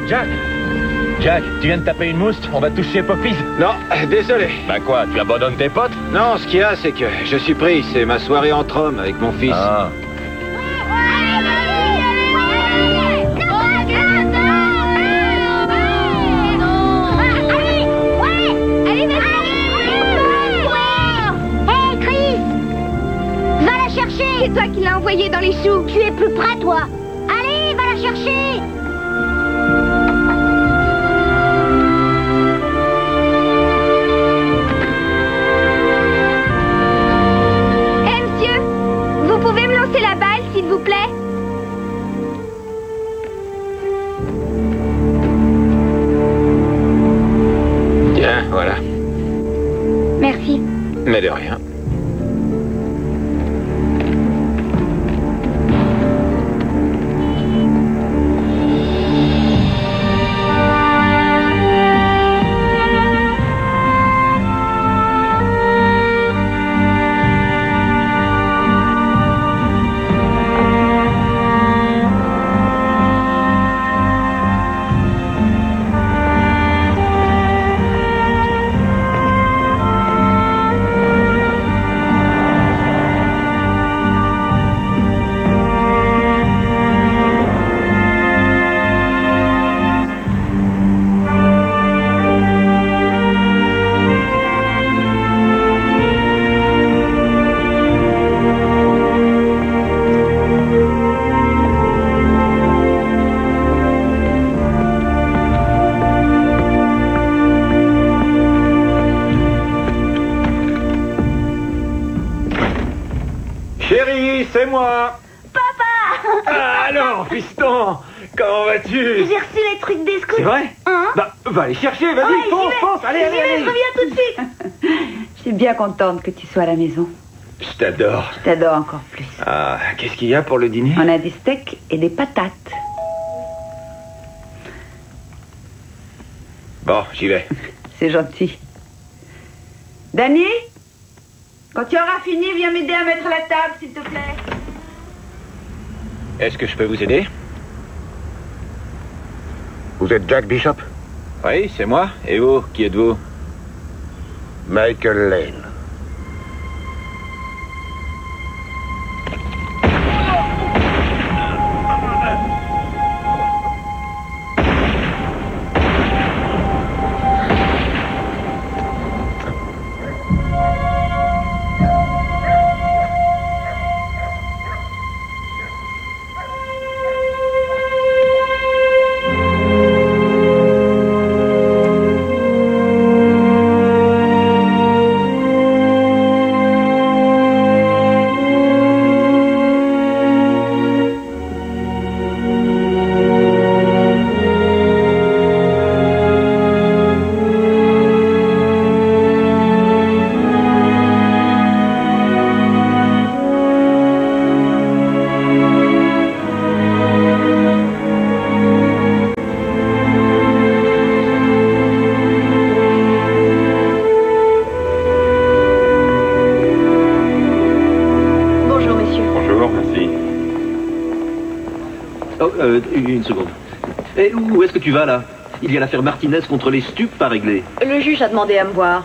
Jack! Jack, tu viens de taper une mousse, on va toucher Poppies. Non, désolé. Bah quoi, tu abandonnes tes potes? Non, ce qu'il y a, c'est que je suis pris. C'est ma soirée entre hommes avec mon fils. Ah. C'est toi qui l'as envoyé dans les choux. Tu es plus près, toi. Allez, va la chercher. Eh, monsieur, vous pouvez me lancer la balle, s'il vous plaît? Tiens, voilà. Merci. Mais de rien. Chérie, c'est moi. Papa! Ah, alors, fiston, comment vas-tu? J'ai reçu les trucs des scouts. C'est vrai? Hein? Bah, va les chercher, vas-y, Ouais, fonce, j'y vais. fonce, allez, J'y allez, vais, allez. je reviens tout de suite. Je suis bien contente que tu sois à la maison. Je t'adore. Je t'adore encore plus. Ah, qu'est-ce qu'il y a pour le dîner? On a des steaks et des patates. Bon, j'y vais. C'est gentil. Danny, quand tu auras fini, viens m'aider à mettre la table, s'il te plaît. Est-ce que je peux vous aider? Vous êtes Jack Bishop? Oui, c'est moi. Et vous, qui êtes-vous? Michael Lane. Une seconde. Et où est-ce que tu vas, là? Il y a l'affaire Martinez contre les stupes à régler. Le juge a demandé à me voir.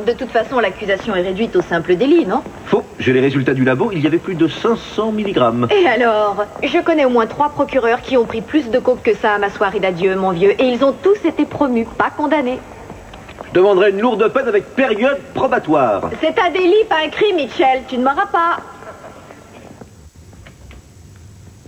De toute façon, l'accusation est réduite au simple délit, non? Faux. J'ai les résultats du labo. Il y avait plus de 500 mg. Et alors? Je connais au moins 3 procureurs qui ont pris plus de coke que ça à ma soirée d'adieu, mon vieux. Et ils ont tous été promus, pas condamnés. Je demanderai une lourde peine avec période probatoire. C'est un délit, pas un crime, Mitchell. Tu ne m'auras pas.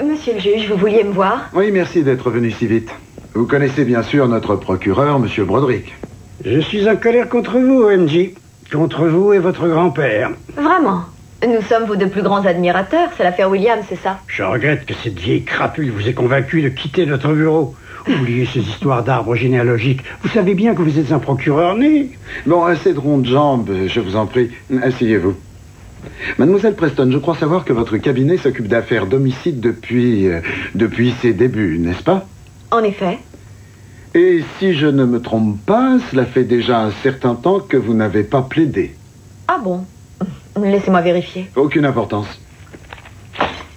Monsieur le juge, vous vouliez me voir? Oui, merci d'être venu si vite. Vous connaissez bien sûr notre procureur, Monsieur Broderick. Je suis en colère contre vous, OMG. Contre vous et votre grand-père. Vraiment? Nous sommes vos 2 plus grands admirateurs. C'est l'affaire Williams, c'est ça? Je regrette que cette vieille crapule vous ait convaincu de quitter notre bureau. Oubliez ces histoires d'arbres généalogiques. Vous savez bien que vous êtes un procureur né. Bon, assez de rondes jambes, je vous en prie. Asseyez-vous. Mademoiselle Preston, je crois savoir que votre cabinet s'occupe d'affaires d'homicide depuis ses débuts, n'est-ce pas? En effet. Et si je ne me trompe pas, cela fait déjà un certain temps que vous n'avez pas plaidé. Ah bon? Laissez-moi vérifier. Aucune importance.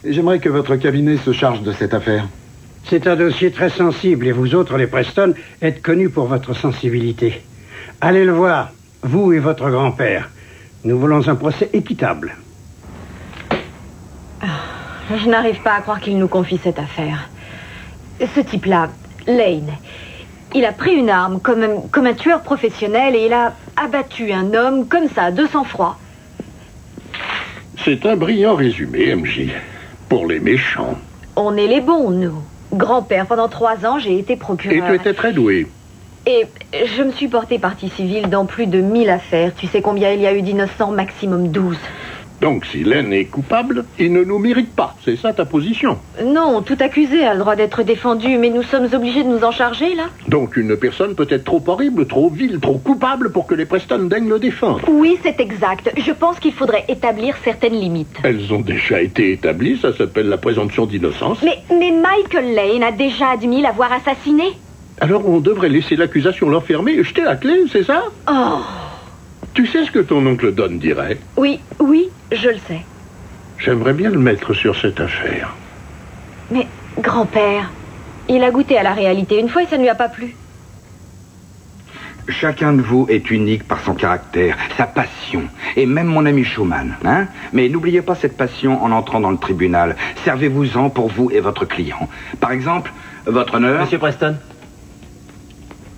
J'aimerais que votre cabinet se charge de cette affaire. C'est un dossier très sensible et vous autres, les Preston, êtes connus pour votre sensibilité. Allez le voir, vous et votre grand-père. Nous voulons un procès équitable. Je n'arrive pas à croire qu'il nous confie cette affaire. Ce type-là, Lane, il a pris une arme comme un tueur professionnel et il a abattu un homme comme ça, de sang-froid. C'est un brillant résumé, MJ. Pour les méchants. On est les bons, nous. Grand-père, pendant 3 ans, j'ai été procureur. Et tu étais très doué. Et je me suis portée partie civile dans plus de 1000 affaires. Tu sais combien il y a eu d'innocents? Maximum 12. Donc si Lane est coupable, il ne nous mérite pas. C'est ça ta position? Non, tout accusé a le droit d'être défendu, mais nous sommes obligés de nous en charger, là? Donc une personne peut être trop horrible, trop vile, trop coupable pour que les Preston daignent le défendre. Oui, c'est exact. Je pense qu'il faudrait établir certaines limites. Elles ont déjà été établies, ça s'appelle la présomption d'innocence. Mais Michael Lane a déjà admis l'avoir assassiné. Alors on devrait laisser l'accusation l'enfermer et jeter la clé, c'est ça? Oh. Tu sais ce que ton oncle Don dirait? Oui, je le sais. J'aimerais bien le mettre sur cette affaire. Mais, grand-père, il a goûté à la réalité une fois et ça ne lui a pas plu. Chacun de vous est unique par son caractère, sa passion, et même mon ami Schumann, hein? Mais n'oubliez pas cette passion en entrant dans le tribunal. Servez-vous-en pour vous et votre client. Par exemple, votre honneur... Monsieur Preston?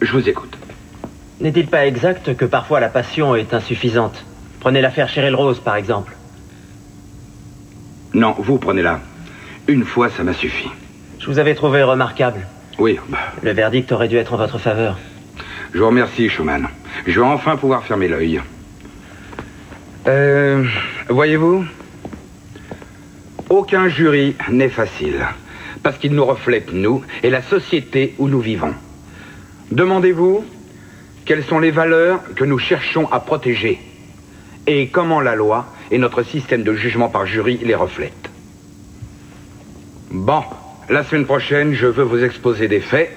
Je vous écoute. N'est-il pas exact que parfois la passion est insuffisante? Prenez l'affaire Cheryl Rose, par exemple. Non, vous prenez-la. Une fois, ça m'a suffi. Je vous avais trouvé remarquable. Oui. Le verdict aurait dû être en votre faveur. Je vous remercie, Schumann. Je vais enfin pouvoir fermer l'œil. Voyez-vous, aucun jury n'est facile, parce qu'il nous reflète, nous, et la société où nous vivons. Demandez-vous quelles sont les valeurs que nous cherchons à protéger et comment la loi et notre système de jugement par jury les reflètent. Bon, la semaine prochaine, je veux vous exposer des faits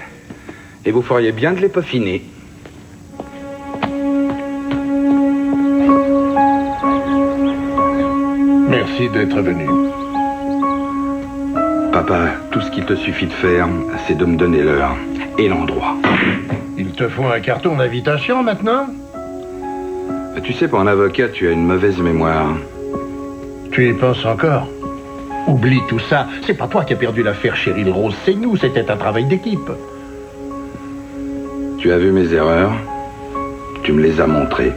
et vous feriez bien de les peaufiner. Merci d'être venu. Papa, tout ce qu'il te suffit de faire, c'est de me donner l'heure et l'endroit. Il te faut un carton d'invitation maintenant? Tu sais, pour un avocat, tu as une mauvaise mémoire. Tu y penses encore? Oublie tout ça. C'est pas toi qui as perdu l'affaire Cheryl Rose, c'est nous. C'était un travail d'équipe. Tu as vu mes erreurs. Tu me les as montrées.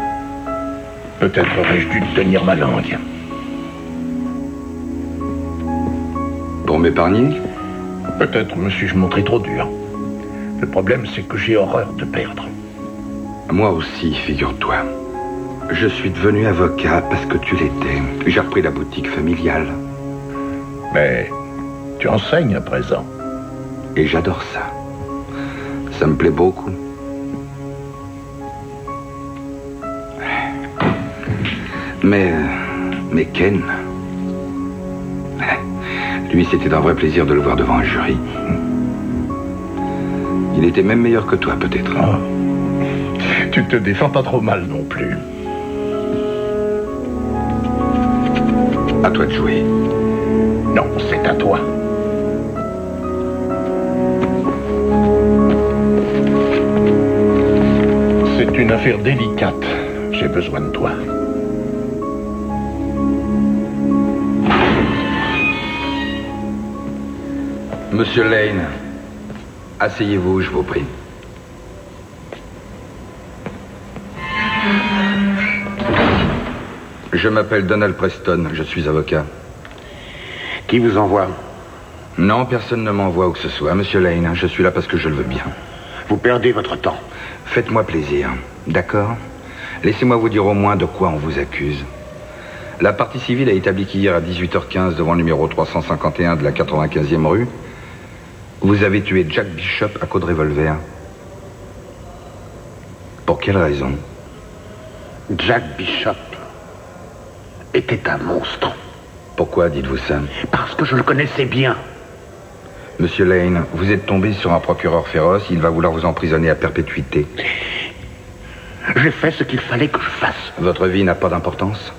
Peut-être aurais-je dû tenir ma langue. Pour m'épargner? Peut-être me suis-je montré trop dur. Le problème, c'est que j'ai horreur de perdre. Moi aussi, figure-toi. Je suis devenu avocat parce que tu l'étais. J'ai repris la boutique familiale. Mais tu enseignes à présent. Et j'adore ça. Ça me plaît beaucoup. Mais Ken... Lui, c'était un vrai plaisir de le voir devant un jury. Il était même meilleur que toi, peut-être. Oh. Tu te défends pas trop mal non plus. À toi de jouer. Non, c'est à toi. C'est une affaire délicate. J'ai besoin de toi. Monsieur Lane, asseyez-vous, je vous prie. Je m'appelle Donald Preston, je suis avocat. Qui vous envoie? Non, personne ne m'envoie où que ce soit. Monsieur Lane, je suis là parce que je le veux bien. Vous perdez votre temps. Faites-moi plaisir, d'accord? Laissez-moi vous dire au moins de quoi on vous accuse. La partie civile a établi qu'hier à 18h15 devant le numéro 351 de la 95e rue, vous avez tué Jack Bishop à coups de revolver. Pour quelle raison? Jack Bishop était un monstre. Pourquoi dites-vous ça? Parce que je le connaissais bien. Monsieur Lane, vous êtes tombé sur un procureur féroce, il va vouloir vous emprisonner à perpétuité. J'ai fait ce qu'il fallait que je fasse. Votre vie n'a pas d'importance?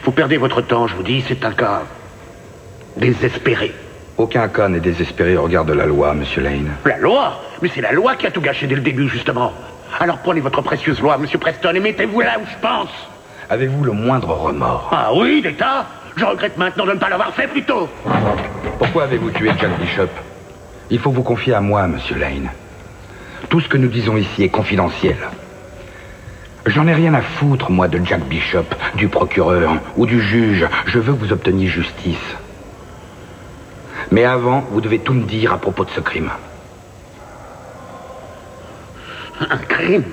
Vous perdez votre temps, je vous dis, c'est un cas désespéré. Aucun cas n'est désespéré au regard de la loi, monsieur Lane. La loi? Mais c'est la loi qui a tout gâché dès le début, justement. Alors prenez votre précieuse loi, monsieur Preston, et mettez-vous là où je pense. Avez-vous le moindre remords? Ah oui, des tas. Je regrette maintenant de ne pas l'avoir fait plus tôt. Pourquoi avez-vous tué Jack Bishop? Il faut vous confier à moi, monsieur Lane. Tout ce que nous disons ici est confidentiel. J'en ai rien à foutre, moi, de Jack Bishop, du procureur ou du juge. Je veux que vous obteniez justice. Mais avant, vous devez tout me dire à propos de ce crime. Un crime?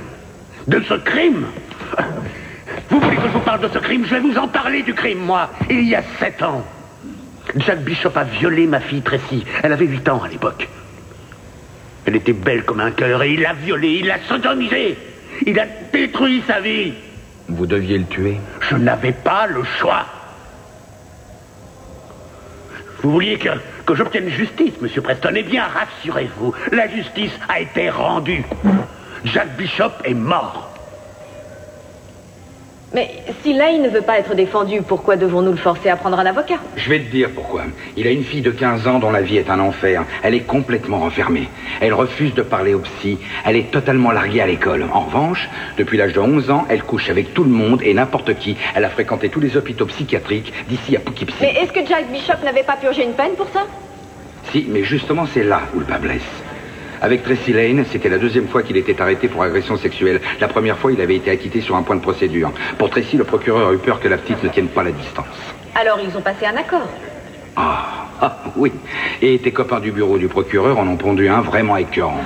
De ce crime? Vous voulez que je vous parle de ce crime? Je vais vous en parler du crime, moi. Il y a 7 ans. Jack Bishop a violé ma fille Tracy. Elle avait 8 ans à l'époque. Elle était belle comme un cœur et il l'a violée, il l'a sodomisée. Il a détruit sa vie. Vous deviez le tuer? Je n'avais pas le choix. Vous vouliez que j'obtienne justice, monsieur Preston? Eh bien, rassurez-vous, la justice a été rendue. Jack Bishop est mort. Mais si Lane ne veut pas être défendu, pourquoi devons-nous le forcer à prendre un avocat? Je vais te dire pourquoi. Il a une fille de 15 ans dont la vie est un enfer. Elle est complètement renfermée. Elle refuse de parler au psy. Elle est totalement larguée à l'école. En revanche, depuis l'âge de 11 ans, elle couche avec tout le monde et n'importe qui. Elle a fréquenté tous les hôpitaux psychiatriques d'ici à Poughkeepsie. Mais est-ce que Jack Bishop n'avait pas purgé une peine pour ça? Si, mais justement c'est là où le bas blesse. Avec Tracy Lane, c'était la 2e fois qu'il était arrêté pour agression sexuelle. La première fois, il avait été acquitté sur un point de procédure. Pour Tracy, le procureur a eu peur que la petite ne tienne pas la distance. Alors ils ont passé un accord. Ah, oui. Et tes copains du bureau du procureur en ont pondu un vraiment écœurant.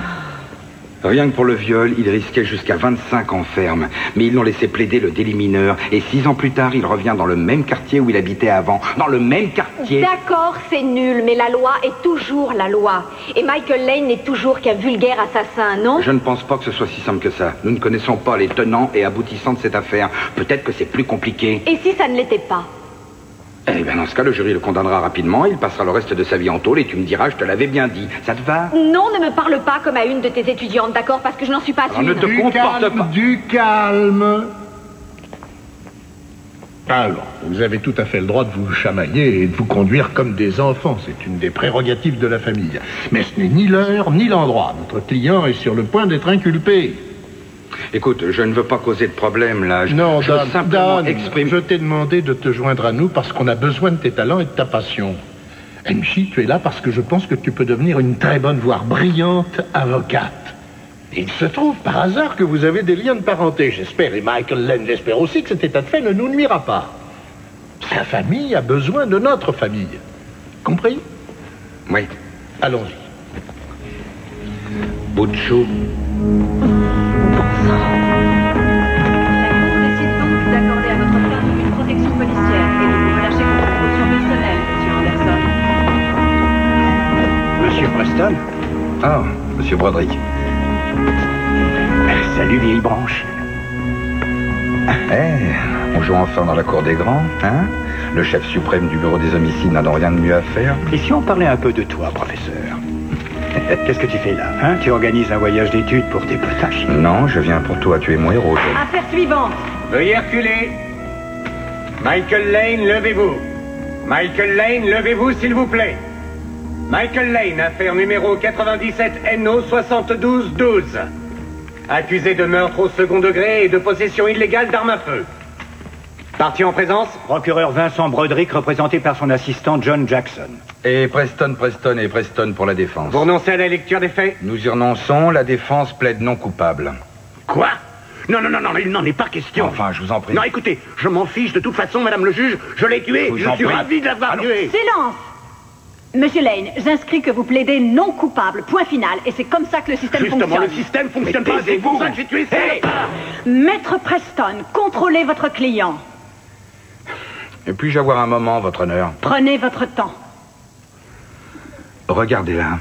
Rien que pour le viol, il risquait jusqu'à 25 ans ferme. Mais ils l'ont laissé plaider le délit mineur. Et 6 ans plus tard, il revient dans le même quartier où il habitait avant. Dans le même quartier. D'accord, c'est nul, mais la loi est toujours la loi. Et Michael Lane n'est toujours qu'un vulgaire assassin, non? Je ne pense pas que ce soit si simple que ça. Nous ne connaissons pas les tenants et aboutissants de cette affaire. Peut-être que c'est plus compliqué. Et si ça ne l'était pas? Eh bien, dans ce cas, le jury le condamnera rapidement. Il passera le reste de sa vie en tôle et tu me diras, je te l'avais bien dit. Ça te va? Non, ne me parle pas comme à une de tes étudiantes, d'accord? Parce que je n'en suis pas sûre. Ne te comporte pas. Du calme. Alors, vous avez tout à fait le droit de vous chamailler et de vous conduire comme des enfants. C'est une des prérogatives de la famille. Mais ce n'est ni l'heure ni l'endroit. Notre client est sur le point d'être inculpé. Écoute, je ne veux pas causer de problème, là. Non, je veux simplement exprimer... Je t'ai demandé de te joindre à nous parce qu'on a besoin de tes talents et de ta passion. Enchi, tu es là parce que je pense que tu peux devenir une très bonne, voire brillante avocate. Il se trouve par hasard que vous avez des liens de parenté, j'espère, et Michael Lane l'espère aussi, que cet état de fait ne nous nuira pas. Sa famille a besoin de notre famille. Compris? Oui. Allons-y. Butchou. Monsieur Preston? Ah, monsieur Broderick. Salut, vieille branche. On joue enfin dans la cour des grands, hein? Le chef suprême du bureau des homicides n'a donc rien de mieux à faire. Et si on parlait un peu de toi, professeur? Qu'est-ce que tu fais là, hein? Tu organises un voyage d'études pour tes potaches? Non, je viens pour toi, tu es mon héros. Affaire suivante. Veuillez reculer. Michael Lane, levez-vous. Michael Lane, levez-vous, s'il vous plaît. Michael Lane, affaire numéro 97 NO 7212. Accusé de meurtre au second degré et de possession illégale d'armes à feu. Partie en présence? Procureur Vincent Broderick, représenté par son assistant John Jackson. Et Preston et Preston pour la défense. Vous renoncez à la lecture des faits? Nous y renonçons, la défense plaide non coupable. Quoi? Non, il n'en est pas question. Enfin, je vous en prie. Non, écoutez, je m'en fiche de toute façon, madame le juge, je l'ai tué, je suis ravi de l'avoir tué. Silence! Monsieur Lane, j'inscris que vous plaidez non coupable, point final, et c'est comme ça que le système fonctionne. Justement, le système fonctionne pas, c'est pour ça que j'ai tué Maître Preston, contrôlez votre client. Et puis-je avoir un moment, votre honneur? Prenez votre temps. Regardez-la.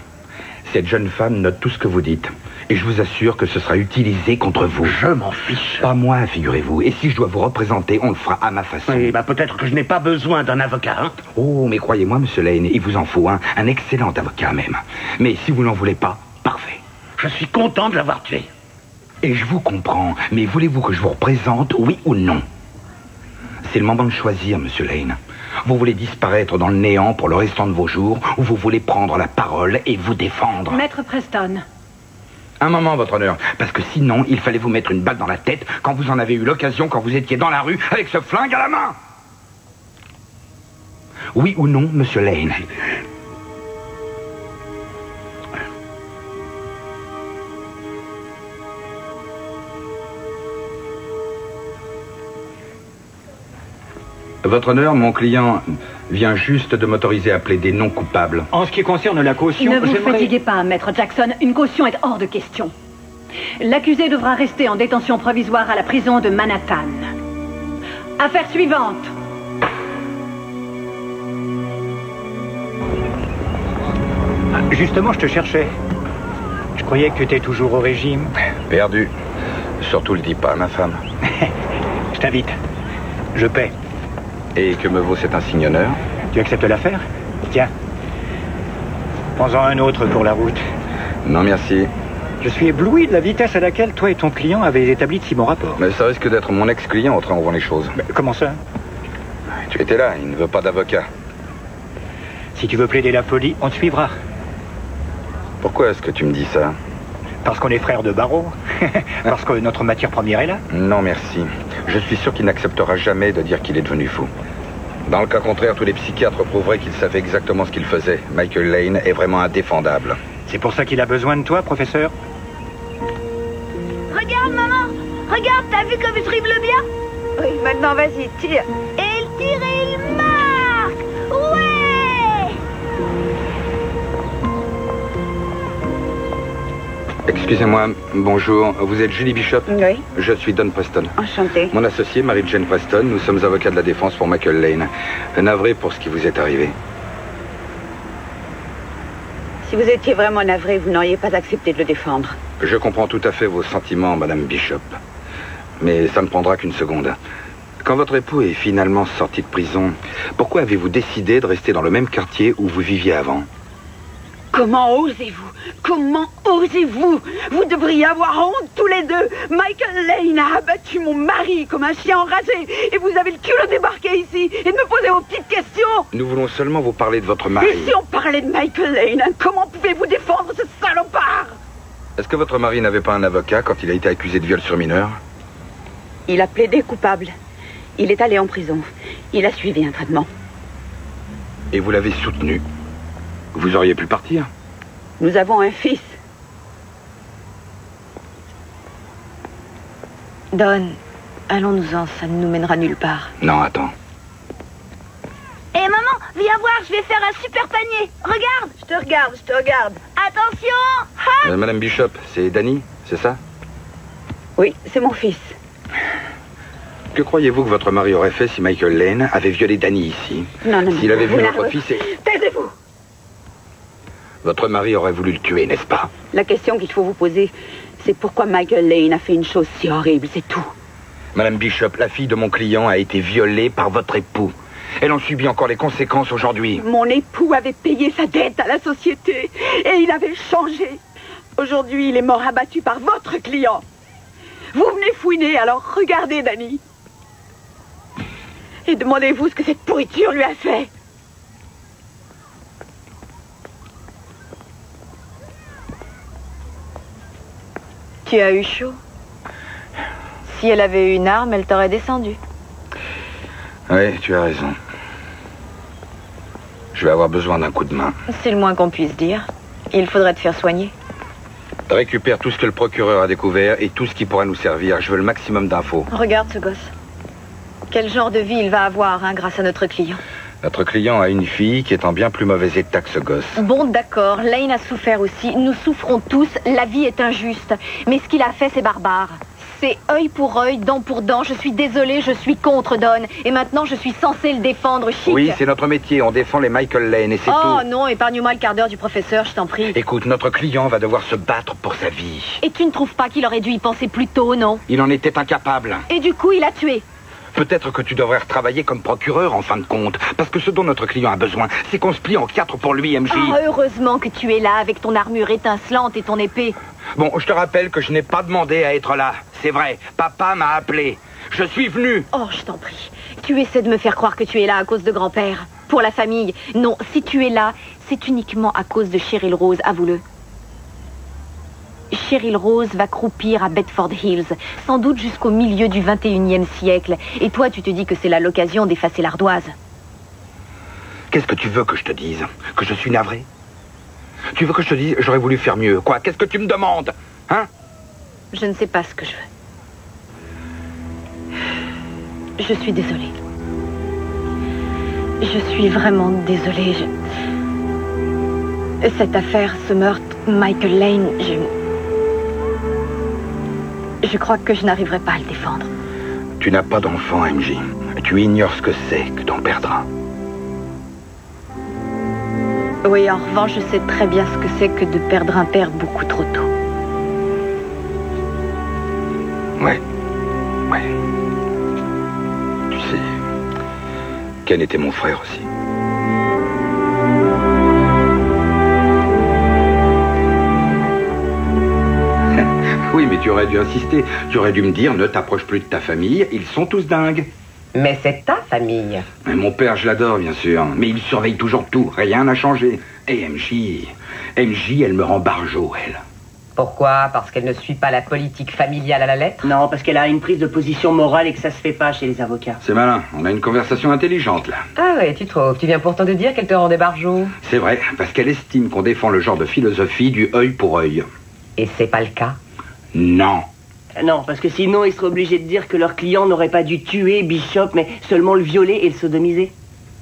Cette jeune femme note tout ce que vous dites. Et je vous assure que ce sera utilisé contre vous. Je m'en fiche. Pas moi, figurez-vous. Et si je dois vous représenter, on le fera à ma façon. Oui, peut-être que je n'ai pas besoin d'un avocat, hein. Oh, mais croyez-moi, monsieur Lane, il vous en faut un excellent avocat même. Mais si vous n'en voulez pas, parfait. Je suis content de l'avoir tué. Et je vous comprends, mais voulez-vous que je vous représente, oui ou non? C'est le moment de choisir, monsieur Lane. Vous voulez disparaître dans le néant pour le restant de vos jours, ou vous voulez prendre la parole et vous défendre? Maître Preston. Un moment, votre honneur, parce que sinon, il fallait vous mettre une balle dans la tête quand vous en avez eu l'occasion, quand vous étiez dans la rue avec ce flingue à la main. Oui ou non, monsieur Lane? Votre honneur, mon client vient juste de m'autoriser à plaider non coupable. En ce qui concerne la caution, Ne vous fatiguez pas, Maître Jackson. Une caution est hors de question. L'accusé devra rester en détention provisoire à la prison de Manhattan. Affaire suivante. Justement, je te cherchais. Je croyais que tu étais toujours au régime. Perdu. Surtout le dis pas à ma femme. Je t'invite. Je paie. Et que me vaut cet insigne honneur? Tu acceptes l'affaire? Tiens. Prends-en un autre pour la route. Non, merci. Je suis ébloui de la vitesse à laquelle toi et ton client avez établi de si bons rapports. Mais ça risque d'être mon ex-client au train où vont les choses. Mais comment ça? Tu étais là, il ne veut pas d'avocat. Si tu veux plaider la folie, on te suivra. Pourquoi est-ce que tu me dis ça? Parce qu'on est frères de barreau. Parce que notre matière première est là. Non, merci. Je suis sûr qu'il n'acceptera jamais de dire qu'il est devenu fou. Dans le cas contraire, tous les psychiatres prouveraient qu'il savait exactement ce qu'il faisait. Michael Lane est vraiment indéfendable. C'est pour ça qu'il a besoin de toi, professeur? Regarde, maman. Regarde, t'as vu comme je dribble bien? Oui, maintenant, vas-y, tire. Et il tire et il marque. Ouais. Excusez-moi, bonjour. Vous êtes Julie Bishop? Oui. Je suis Don Preston. Enchantée. Mon associé, Mary-Jane Preston, nous sommes avocats de la défense pour Michael Lane. Navré pour ce qui vous est arrivé. Si vous étiez vraiment navré, vous n'auriez pas accepté de le défendre. Je comprends tout à fait vos sentiments, Madame Bishop. Mais ça ne prendra qu'une seconde. Quand votre époux est finalement sorti de prison, pourquoi avez-vous décidé de rester dans le même quartier où vous viviez avant? Comment osez-vous? Comment osez-vous? Vous devriez avoir honte tous les deux. Michael Lane a abattu mon mari comme un chien enragé. Et vous avez le culot de débarquer ici et de me poser vos petites questions. Nous voulons seulement vous parler de votre mari. Et si on parlait de Michael Lane, comment pouvez-vous défendre ce salopard? Est-ce que votre mari n'avait pas un avocat quand il a été accusé de viol sur mineur? Il a plaidé coupable. Il est allé en prison. Il a suivi un traitement. Et vous l'avez soutenu? Vous auriez pu partir? Nous avons un fils. Don, allons-nous-en, ça ne nous mènera nulle part. Non, attends. Hé, maman, viens voir, je vais faire un super panier. Regarde. Je te regarde, je te regarde. Attention. Ha. Madame Bishop, c'est Danny, c'est ça? Oui, c'est mon fils. Que croyez-vous que votre mari aurait fait si Michael Lane avait violé Danny ici? Non, non, S'il avait vu votre fils et... Taisez-vous. Votre mari aurait voulu le tuer, n'est-ce pas? La question qu'il faut vous poser, c'est pourquoi Michael Lane a fait une chose si horrible, c'est tout. Madame Bishop, la fille de mon client a été violée par votre époux. Elle en subit encore les conséquences aujourd'hui. Mon époux avait payé sa dette à la société et il avait changé. Aujourd'hui, il est mort abattu par votre client. Vous venez fouiner, alors regardez, Danny. Et demandez-vous ce que cette pourriture lui a fait. Tu as eu chaud. Si elle avait eu une arme, elle t'aurait descendu. Oui, tu as raison. Je vais avoir besoin d'un coup de main. C'est le moins qu'on puisse dire. Il faudrait te faire soigner. Récupère tout ce que le procureur a découvert et tout ce qui pourra nous servir. Je veux le maximum d'infos. Regarde ce gosse. Quel genre de vie il va avoir, hein, grâce à notre client. Notre client a une fille qui est en bien plus mauvais état que ce gosse. Bon, d'accord, Lane a souffert aussi. Nous souffrons tous, la vie est injuste. Mais ce qu'il a fait, c'est barbare. C'est œil pour œil, dent pour dent. Je suis désolée, je suis contre Don. Et maintenant, je suis censée le défendre, chic. Oui, c'est notre métier, on défend les Michael Lane et c'est tout. Oh non, épargne-moi le quart d'heure du professeur, je t'en prie. Écoute, notre client va devoir se battre pour sa vie. Et tu ne trouves pas qu'il aurait dû y penser plus tôt, non? Il en était incapable. Et du coup, il a tué. Peut-être que tu devrais retravailler comme procureur en fin de compte. Parce que ce dont notre client a besoin, c'est qu'on se plie en 4 pour lui, MJ. Oh, heureusement que tu es là avec ton armure étincelante et ton épée. Bon, je te rappelle que je n'ai pas demandé à être là. C'est vrai, papa m'a appelé. Je suis venu. Oh, je t'en prie. Tu essaies de me faire croire que tu es là à cause de grand-père. Pour la famille. Non, si tu es là, c'est uniquement à cause de Cheryl Rose, avoue-le. Cheryl Rose va croupir à Bedford Hills, sans doute jusqu'au milieu du 21e siècle. Et toi, tu te dis que c'est là l'occasion d'effacer l'ardoise. Qu'est-ce que tu veux que je te dise? Que je suis navré? Tu veux que je te dise j'aurais voulu faire mieux? Quoi? Qu'est-ce que tu me demandes? Hein? Je ne sais pas ce que je veux. Je suis désolée. Je suis vraiment désolée. Cette affaire, ce meurtre, Michael Lane, je crois que je n'arriverai pas à le défendre. Tu n'as pas d'enfant, MJ. Tu ignores ce que c'est que d'en perdre un. Oui, en revanche, je sais très bien ce que c'est que de perdre un père beaucoup trop tôt. Ouais. Tu sais, Ken était mon frère aussi. Oui, mais tu aurais dû insister. Tu aurais dû me dire, ne t'approche plus de ta famille, ils sont tous dingues. Mais c'est ta famille. Mais mon père, je l'adore, bien sûr. Mais il surveille toujours tout. Rien n'a changé. Et MJ, elle me rend barjot, elle. Pourquoi? Parce qu'elle ne suit pas la politique familiale à la lettre? Non, parce qu'elle a une prise de position morale et que ça se fait pas chez les avocats. C'est malin. On a une conversation intelligente, là. Ah ouais, tu trouves? Tu viens pourtant de dire qu'elle te rendait barjot. C'est vrai, parce qu'elle estime qu'on défend le genre de philosophie du œil pour œil. Et c'est pas le cas? Non. Non, parce que sinon, ils seraient obligés de dire que leur client n'aurait pas dû tuer Bishop, mais seulement le violer et le sodomiser.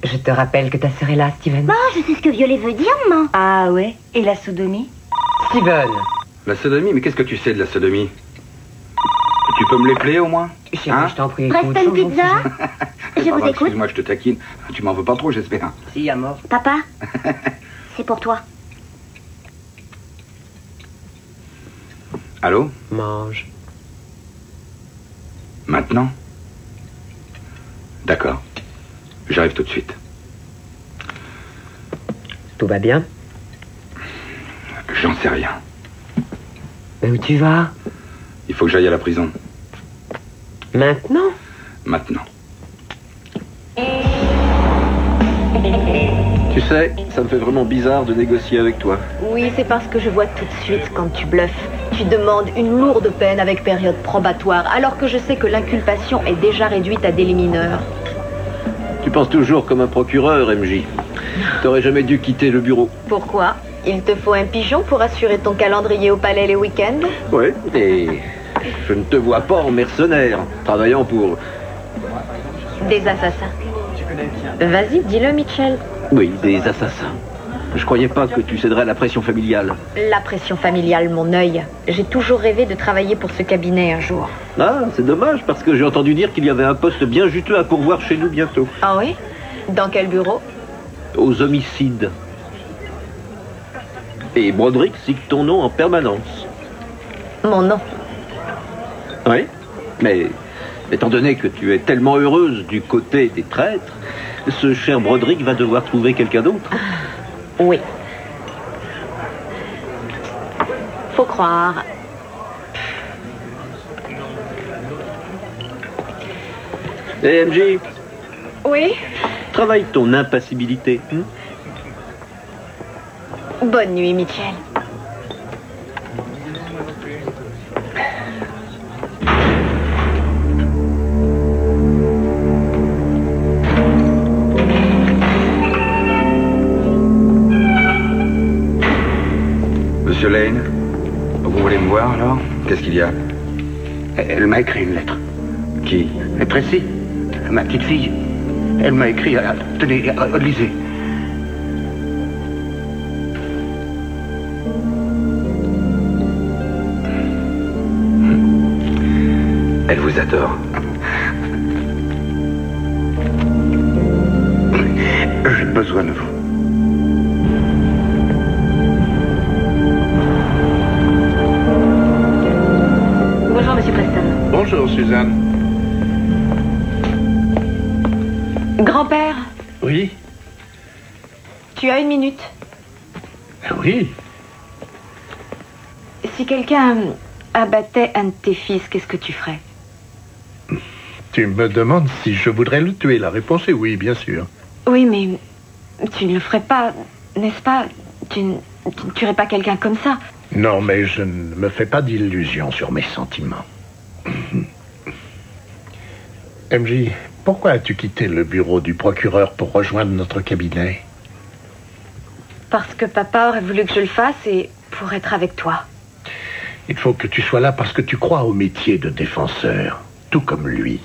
Je te rappelle que ta sœur est là, Steven. Bon, je sais ce que violer veut dire, maman. Ah ouais? Et la sodomie? Steven. La sodomie? Mais qu'est-ce que tu sais de la sodomie? Tu peux me l'épeler au moins? Chérie, je t'en prie. Preston Pizza. Je vous écoute. Excuse-moi, je te taquine. Tu m'en veux pas trop, j'espère. Si, à mort. Papa, c'est pour toi. Allô? Mange. Maintenant? D'accord. J'arrive tout de suite. Tout va bien? J'en sais rien. Mais où tu vas? Il faut que j'aille à la prison. Maintenant? Maintenant. Tu sais, ça me fait vraiment bizarre de négocier avec toi. Oui, c'est parce que je vois tout de suite quand tu bluffes. Tu demandes une lourde peine avec période probatoire, alors que je sais que l'inculpation est déjà réduite à délit mineur. Tu penses toujours comme un procureur, MJ. T'aurais jamais dû quitter le bureau. Pourquoi? Il te faut un pigeon pour assurer ton calendrier au palais les week-ends? Ouais, et je ne te vois pas en mercenaire, travaillant pour... Des assassins. Vas-y, dis-le, Mitchell. Oui, des assassins. Je croyais pas que tu céderais à la pression familiale. La pression familiale, mon œil. J'ai toujours rêvé de travailler pour ce cabinet un jour. Ah, c'est dommage, parce que j'ai entendu dire qu'il y avait un poste bien juteux à pourvoir chez nous bientôt. Ah oui? Dans quel bureau? Aux homicides. Et Broderick cite ton nom en permanence. Mon nom? Oui, mais étant donné que tu es tellement heureuse du côté des traîtres, ce cher Broderick va devoir trouver quelqu'un d'autre. Oui. Faut croire. Eh, MJ? Oui? Travaille ton impassibilité. Bonne nuit, Mitchell. Monsieur Lane, vous voulez me voir alors? Qu'est-ce qu'il y a? Elle m'a écrit une lettre. Qui? Tracy, ma petite fille. Elle m'a écrit... Tenez, lisez. Elle vous adore. J'ai besoin de vous. Bonjour, Monsieur Preston. Bonjour, Suzanne. Grand-père, Oui? tu as une minute. Oui. Si quelqu'un abattait un de tes fils, qu'est-ce que tu ferais? Tu me demandes si je voudrais le tuer. La réponse est oui, bien sûr. Oui, mais tu ne le ferais pas, n'est-ce pas? Tu ne tuerais pas quelqu'un comme ça. Non, mais je ne me fais pas d'illusions sur mes sentiments. MJ, pourquoi as-tu quitté le bureau du procureur pour rejoindre notre cabinet? Parce que papa aurait voulu que je le fasse et pour être avec toi. Il faut que tu sois là parce que tu crois au métier de défenseur, tout comme lui.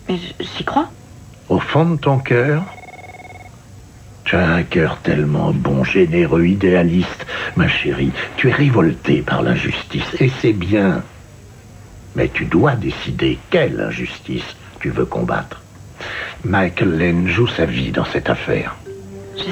Mais j'y crois. Au fond de ton cœur, tu as un cœur tellement bon, généreux, idéaliste. Ma chérie, tu es révoltée par l'injustice, et c'est bien. Mais tu dois décider quelle injustice tu veux combattre. Michael Lane joue sa vie dans cette affaire. Je sais.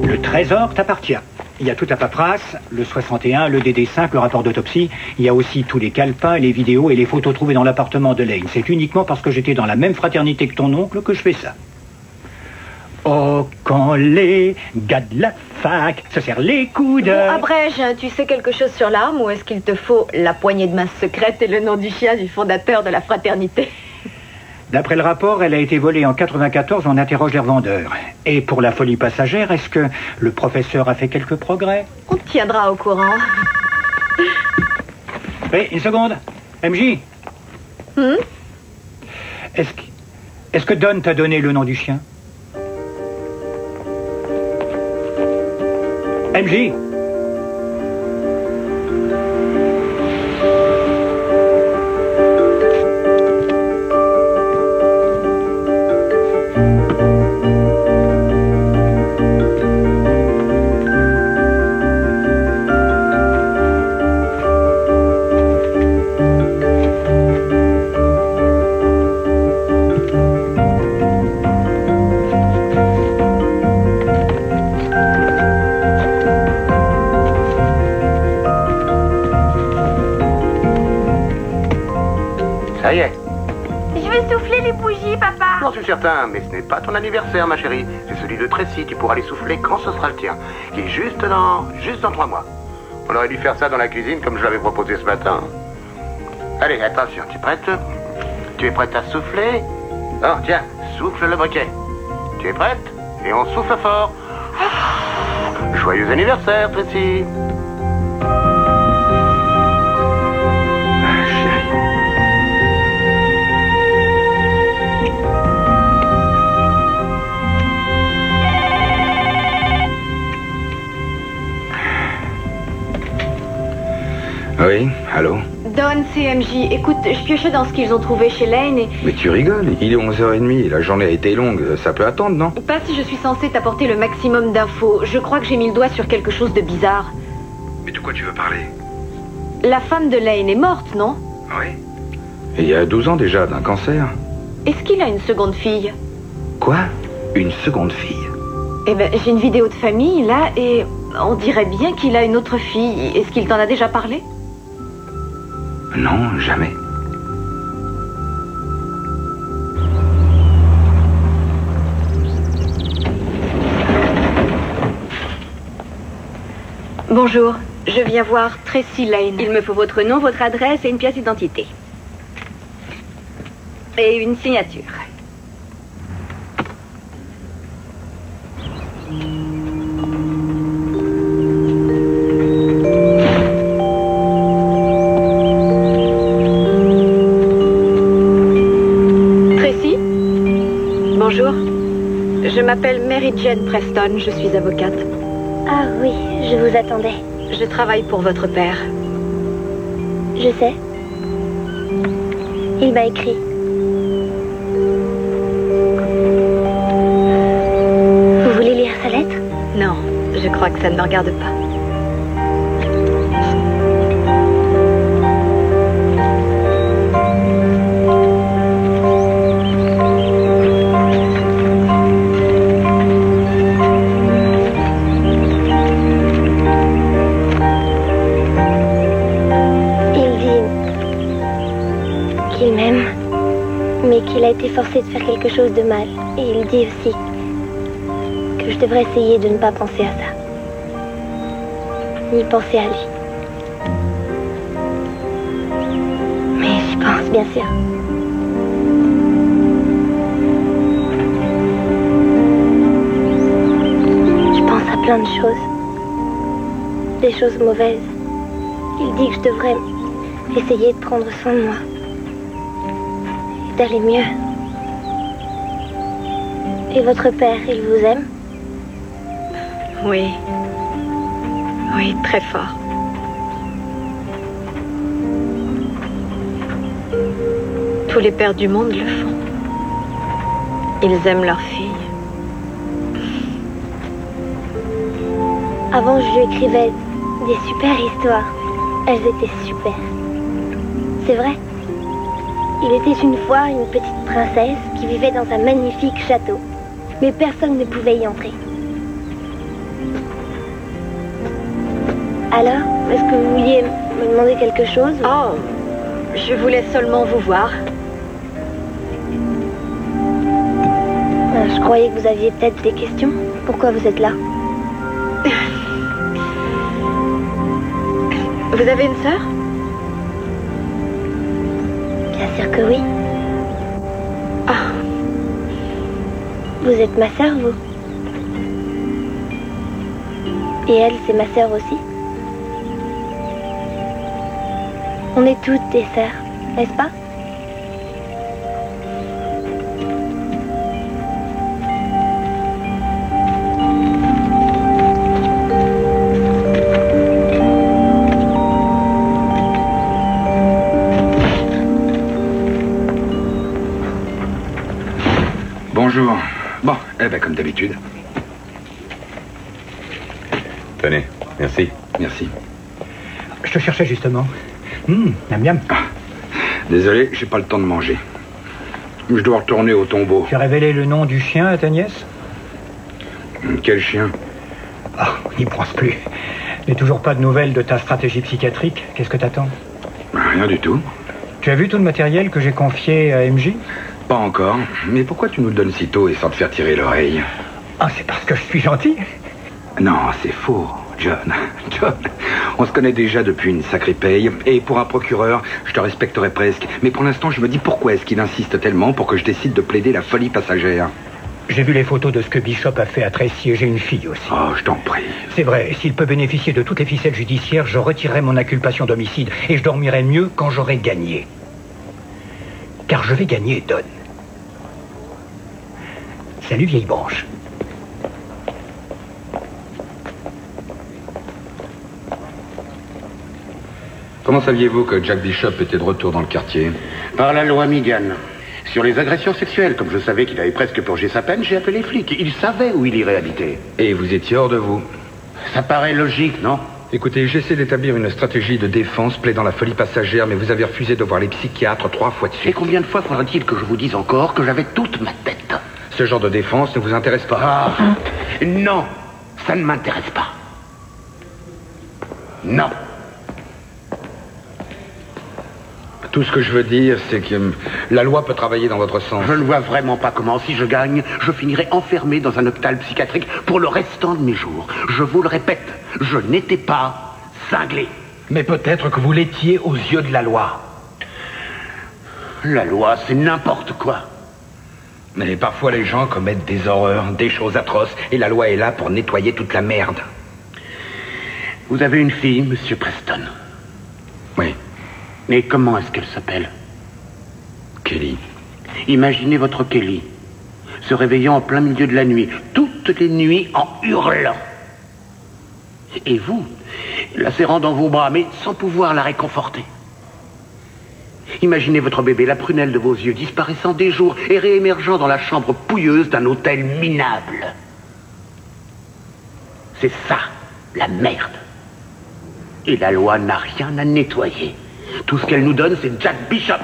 Le trésor t'appartient. Il y a toute la paperasse, le 61, le DD5, le rapport d'autopsie. Il y a aussi tous les calepins, les vidéos et les photos trouvées dans l'appartement de Lane. C'est uniquement parce que j'étais dans la même fraternité que ton oncle que je fais ça. Oh, quand les gars de la fac se serrent les coudes... Bon, abrège, tu sais quelque chose sur l'arme ou est-ce qu'il te faut la poignée de main secrète et le nom du chien du fondateur de la fraternité? D'après le rapport, elle a été volée en 94, on interroge les revendeurs. Et pour la folie passagère, est-ce que le professeur a fait quelques progrès? On te tiendra au courant. Oui, une seconde. MJ Est-ce que Don t'a donné le nom du chien? MJ? Ça y est. Je veux souffler les bougies, papa. J'en suis certain, mais ce n'est pas ton anniversaire, ma chérie. C'est celui de Tracy. Tu pourras les souffler quand ce sera le tien. Qui est juste dans 3 mois. On aurait dû faire ça dans la cuisine comme je l'avais proposé ce matin. Allez, attention, tu es prête? Tu es prête à souffler? Oh, tiens, souffle le briquet. Tu es prête? Et on souffle fort. Joyeux anniversaire, Tracy. Oui, allô? Don, CMJ, écoute, je piochais dans ce qu'ils ont trouvé chez Lane et... Mais tu rigoles, il est 11h30, la journée a été longue, ça peut attendre, non? Pas si je suis censée t'apporter le maximum d'infos. Je crois que j'ai mis le doigt sur quelque chose de bizarre. Mais de quoi tu veux parler? La femme de Lane est morte, non? Oui. Et il y a 12 ans déjà, d'un cancer. Est-ce qu'il a une seconde fille? Quoi? Une seconde fille? Eh ben, j'ai une vidéo de famille, là, et on dirait bien qu'il a une autre fille. Est-ce qu'il t'en a déjà parlé? Non, jamais. Bonjour, je viens voir Tracy Lane. Il me faut votre nom, votre adresse et une pièce d'identité. Et une signature. Bonjour, je m'appelle Mary Jane Preston, je suis avocate. Ah oui, je vous attendais. Je travaille pour votre père. Je sais. Il m'a écrit. Vous voulez lire sa lettre? Non, je crois que ça ne me regarde pas. qu'il a été forcé de faire quelque chose de mal. Et il dit aussi que je devrais essayer de ne pas penser à ça. Ni penser à lui. Mais j'y pense, bien sûr. Je pense à plein de choses. Des choses mauvaises. Il dit que je devrais essayer de prendre soin de moi. Et d'aller mieux. Et votre père, il vous aime? Oui. Oui, très fort. Tous les pères du monde le font. Ils aiment leur fille. Avant, je lui écrivais des super histoires. Elles étaient super. C'est vrai. Il était une fois une petite princesse qui vivait dans un magnifique château. Mais personne ne pouvait y entrer. Alors, est-ce que vous vouliez me demander quelque chose? Oh, je voulais seulement vous voir. Je croyais que vous aviez peut-être des questions. Pourquoi vous êtes là? Vous avez une sœur? Bien sûr que oui. Ah. Vous êtes ma sœur, vous? Et elle, c'est ma sœur aussi? On est toutes des sœurs, n'est-ce pas? Bonjour. Bon, eh ben comme d'habitude. Tenez, merci. Merci. Je te cherchais justement. Miam miam. Ah, désolé, j'ai pas le temps de manger. Je dois retourner au tombeau. Tu as révélé le nom du chien à ta nièce? Quel chien? Ah, on n'y pense plus. Mais toujours pas de nouvelles de ta stratégie psychiatrique. Qu'est-ce que t'attends? Rien du tout. Tu as vu tout le matériel que j'ai confié à MJ? Pas encore. Mais pourquoi tu nous le donnes si tôt et sans te faire tirer l'oreille? Ah, c'est parce que je suis gentil. Non, c'est faux, John. John, on se connaît déjà depuis une sacrée paye. Et pour un procureur, je te respecterais presque. Mais pour l'instant, je me dis pourquoi est-ce qu'il insiste tellement pour que je décide de plaider la folie passagère? J'ai vu les photos de ce que Bishop a fait à Tracy et j'ai une fille aussi. Oh, je t'en prie. C'est vrai, s'il peut bénéficier de toutes les ficelles judiciaires, je retirerai mon inculpation d'homicide et je dormirai mieux quand j'aurai gagné. Car je vais gagner, Don. Salut, vieille branche. Comment saviez-vous que Jack Bishop était de retour dans le quartier? Par la loi Megan. Sur les agressions sexuelles, comme je savais qu'il avait presque purgé sa peine, j'ai appelé les flics. Il savait où il irait habiter. Et vous étiez hors de vous? Ça paraît logique, non? Écoutez, j'essaie d'établir une stratégie de défense plaidant la folie passagère, mais vous avez refusé de voir les psychiatres 3 fois de suite. Et combien de fois faudra-t-il que je vous dise encore que j'avais toute ma tête? Ce genre de défense ne vous intéresse pas? Ah, non, ça ne m'intéresse pas. Non. Tout ce que je veux dire, c'est que la loi peut travailler dans votre sens. Je ne vois vraiment pas comment, si je gagne, je finirai enfermé dans un hôpital psychiatrique pour le restant de mes jours. Je vous le répète, je n'étais pas cinglé. Mais peut-être que vous l'étiez aux yeux de la loi. La loi, c'est n'importe quoi. Mais parfois les gens commettent des horreurs, des choses atroces, et la loi est là pour nettoyer toute la merde. Vous avez une fille, Monsieur Preston? Oui. Et comment est-ce qu'elle s'appelle? Kelly. Imaginez votre Kelly se réveillant en plein milieu de la nuit, toutes les nuits en hurlant. Et vous, la serrant dans vos bras, mais sans pouvoir la réconforter. Imaginez votre bébé, la prunelle de vos yeux, disparaissant des jours et réémergeant dans la chambre pouilleuse d'un hôtel minable. C'est ça, la merde. Et la loi n'a rien à nettoyer. Tout ce qu'elle nous donne, c'est Jack Bishop,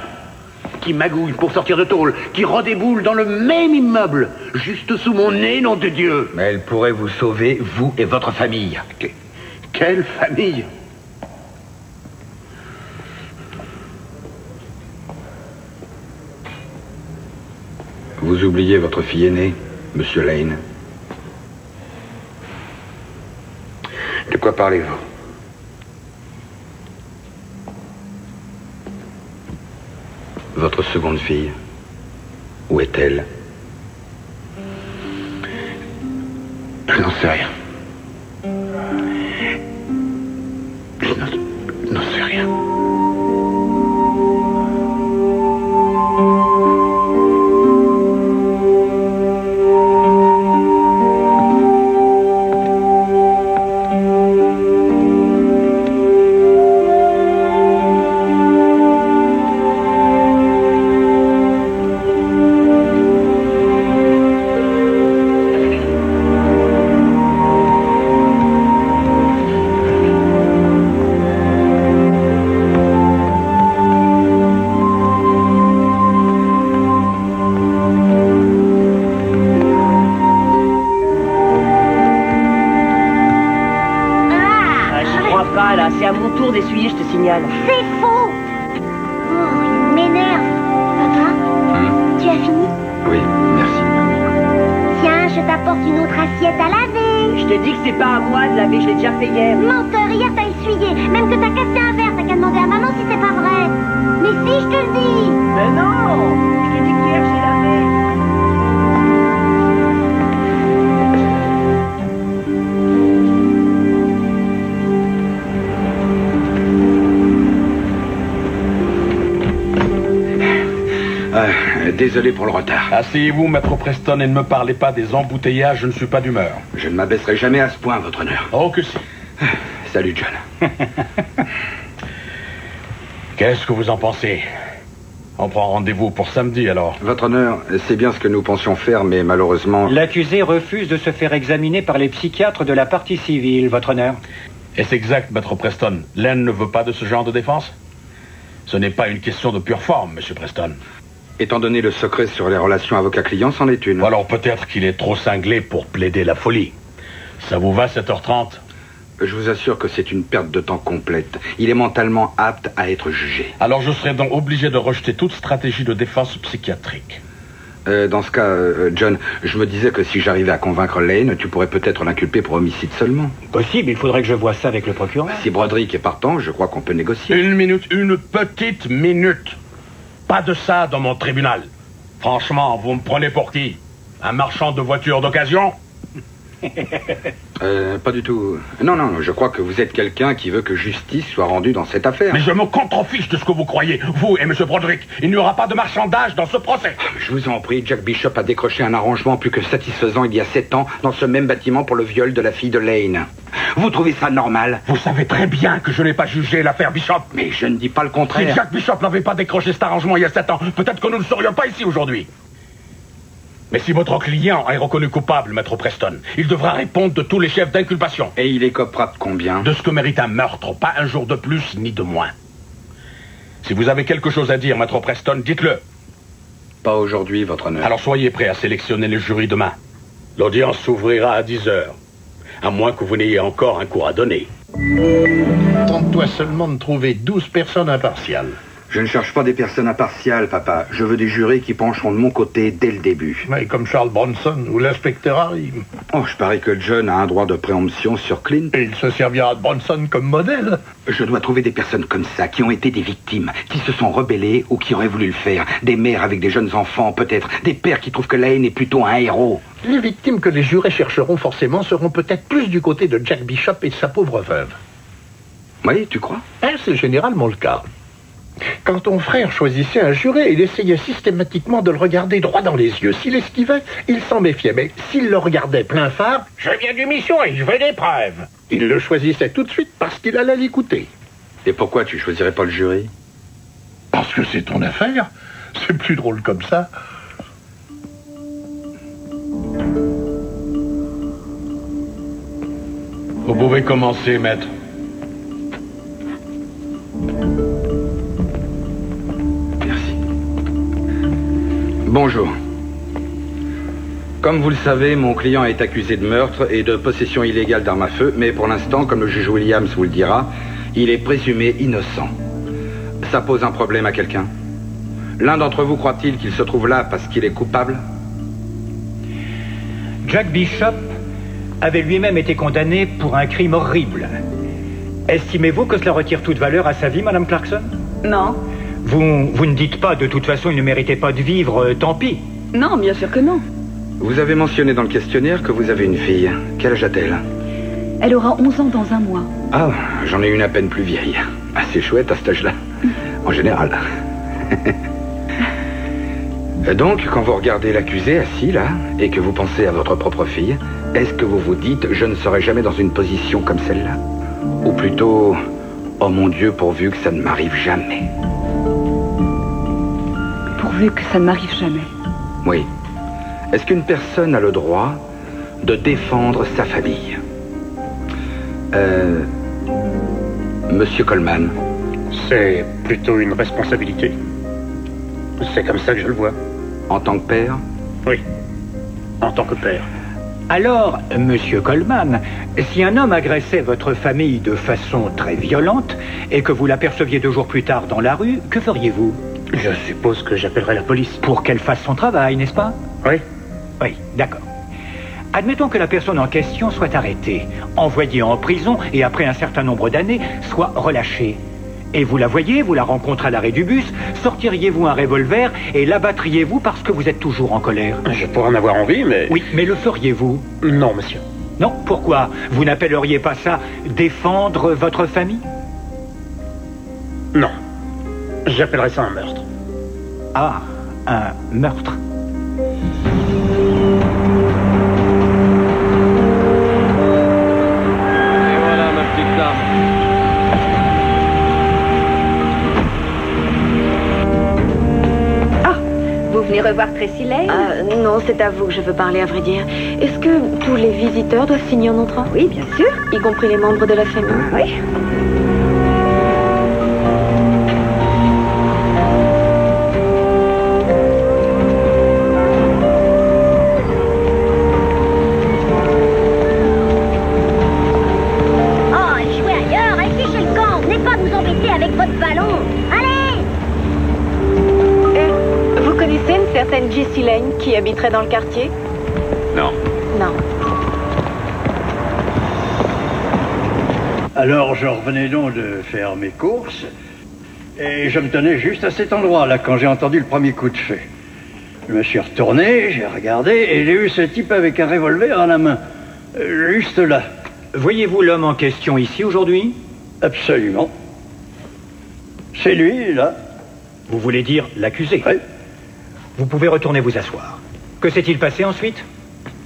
qui magouille pour sortir de tôle, qui redéboule dans le même immeuble, juste sous mon nez, nom de Dieu. Mais elle pourrait vous sauver, vous et votre famille. Quelle famille? Vous oubliez votre fille aînée, Monsieur Lane. De quoi parlez-vous? Votre seconde fille, où est-elle? Je n'en sais rien. Je n'en sais rien. C'est à mon tour d'essuyer, je te signale. C'est faux. Oh, il m'énerve. Papa, tu as fini? Oui, merci. Tiens, je t'apporte une autre assiette à laver. Je te dis que c'est pas à moi de laver, je l'ai déjà fait hier. Menteur, hier t'as essuyé. Même que t'as cassé un verre, t'as qu'à demander à maman si c'est pas vrai. Mais si, je te le dis. Mais non, je t'ai dit qu'hier j'ai lavé. Désolé pour le retard. Asseyez-vous, maître Preston, et ne me parlez pas des embouteillages, je ne suis pas d'humeur. Je ne m'abaisserai jamais à ce point, votre honneur. Oh que si. Salut, John. Qu'est-ce que vous en pensez? On prend rendez-vous pour samedi, alors. Votre honneur, c'est bien ce que nous pensions faire, mais malheureusement... L'accusé refuse de se faire examiner par les psychiatres de la partie civile, votre honneur. Est-ce exact, maître Preston? Len ne veut pas de ce genre de défense? Ce n'est pas une question de pure forme, monsieur Preston. Étant donné le secret sur les relations avocat-client, c'en est une. Ou alors peut-être qu'il est trop cinglé pour plaider la folie. Ça vous va, 7h30? Je vous assure que c'est une perte de temps complète. Il est mentalement apte à être jugé. Alors je serai donc obligé de rejeter toute stratégie de défense psychiatrique. Dans ce cas, John, je me disais que si j'arrivais à convaincre Lane, tu pourrais peut-être l'inculper pour homicide seulement. Possible, il faudrait que je voie ça avec le procureur. Si Broderick est partant, je crois qu'on peut négocier. Une petite minute. Pas de ça dans mon tribunal. Franchement, vous me prenez pour qui? Un marchand de voitures d'occasion? Pas du tout. Non, je crois que vous êtes quelqu'un qui veut que justice soit rendue dans cette affaire. Mais je me contrefiche de ce que vous croyez, vous et M. Broderick. Il n'y aura pas de marchandage dans ce procès. Je vous en prie, Jack Bishop a décroché un arrangement plus que satisfaisant il y a 7 ans dans ce même bâtiment pour le viol de la fille de Lane. Vous trouvez ça normal? Vous savez très bien que je n'ai pas jugé l'affaire Bishop. Mais je ne dis pas le contraire. Si Jack Bishop n'avait pas décroché cet arrangement il y a 7 ans, peut-être que nous ne serions pas ici aujourd'hui. Mais si votre client est reconnu coupable, maître Preston, il devra répondre de tous les chefs d'inculpation. Et il écopera de combien? De ce que mérite un meurtre, pas un jour de plus ni de moins. Si vous avez quelque chose à dire, maître Preston, dites-le. Pas aujourd'hui, votre honneur. Alors soyez prêt à sélectionner le jury demain. L'audience s'ouvrira à 10h. À moins que vous n'ayez encore un cours à donner. Tente-toi seulement de trouver 12 personnes impartiales. Je ne cherche pas des personnes impartiales, papa. Je veux des jurés qui pencheront de mon côté dès le début. Mais comme Charles Bronson ou l'inspecteur Harry. Oh, je parie que John a un droit de préemption sur Clint. Et il se servira de Bronson comme modèle. Je dois trouver des personnes comme ça, qui ont été des victimes, qui se sont rebellées ou qui auraient voulu le faire. Des mères avec des jeunes enfants, peut-être. Des pères qui trouvent que Lane est plutôt un héros. Les victimes que les jurés chercheront forcément seront peut-être plus du côté de Jack Bishop et de sa pauvre veuve. Oui, tu crois? C'est généralement le cas. Quand ton frère choisissait un juré, il essayait systématiquement de le regarder droit dans les yeux. S'il esquivait, il s'en méfiait. Mais s'il le regardait plein phare, « Je viens du mission et je veux des preuves !» Il le choisissait tout de suite parce qu'il allait l'écouter. Et pourquoi tu choisirais pas le jury? Parce que c'est ton affaire. C'est plus drôle comme ça. Vous pouvez commencer, maître. Bonjour. Comme vous le savez, mon client est accusé de meurtre et de possession illégale d'armes à feu, mais pour l'instant, comme le juge Williams vous le dira, il est présumé innocent. Ça pose un problème à quelqu'un? L'un d'entre vous croit-il qu'il se trouve là parce qu'il est coupable? Jack Bishop avait lui-même été condamné pour un crime horrible. Estimez-vous que cela retire toute valeur à sa vie, Madame Clarkson? Non. Vous ne dites pas, de toute façon, il ne méritait pas de vivre, tant pis. Non, bien sûr que non. Vous avez mentionné dans le questionnaire que vous avez une fille. Quel âge a-t-elle? Elle aura 11 ans dans un mois. Ah, j'en ai une à peine plus vieille. Assez chouette à cet âge-là, en général. Donc, quand vous regardez l'accusé assis là, et que vous pensez à votre propre fille, est-ce que vous vous dites « je ne serai jamais dans une position comme celle-là » ou plutôt « oh mon Dieu, pourvu que ça ne m'arrive jamais » Pourvu que ça ne m'arrive jamais. Oui. Est-ce qu'une personne a le droit de défendre sa famille? Monsieur Coleman. C'est plutôt une responsabilité. C'est comme ça que je le vois. En tant que père? Oui, en tant que père. Alors, Monsieur Coleman, si un homme agressait votre famille de façon très violente et que vous l'aperceviez 2 jours plus tard dans la rue, que feriez-vous? Je suppose que j'appellerai la police. Pour qu'elle fasse son travail, n'est-ce pas? Oui. Oui, d'accord. Admettons que la personne en question soit arrêtée, envoyée en prison et après un certain nombre d'années, soit relâchée. Et vous la voyez, vous la rencontrez à l'arrêt du bus, sortiriez-vous un revolver et l'abattriez-vous parce que vous êtes toujours en colère? Je pourrais en avoir envie, mais... Oui, mais le feriez-vous? Non, monsieur. Non, pourquoi? Vous n'appelleriez pas ça défendre votre famille? Non. J'appellerais ça un meurtre. Ah, un meurtre. Et voilà, ma petite dame. Vous venez revoir Tracy Lane? Non, c'est à vous que je veux parler, à vrai dire. Est-ce que tous les visiteurs doivent signer en entrant? Oui, bien sûr. Y compris les membres de la famille? Oui. Certaine Jessie Lane qui habiterait dans le quartier? Non. Non. Alors, je revenais donc de faire mes courses, et je me tenais juste à cet endroit-là quand j'ai entendu le premier coup de feu. Je me suis retourné, j'ai regardé, et j'ai eu ce type avec un revolver à la main. Juste là. Voyez-vous l'homme en question ici aujourd'hui? Absolument. C'est lui, là. Vous voulez dire l'accusé? Oui. Vous pouvez retourner vous asseoir. Que s'est-il passé ensuite?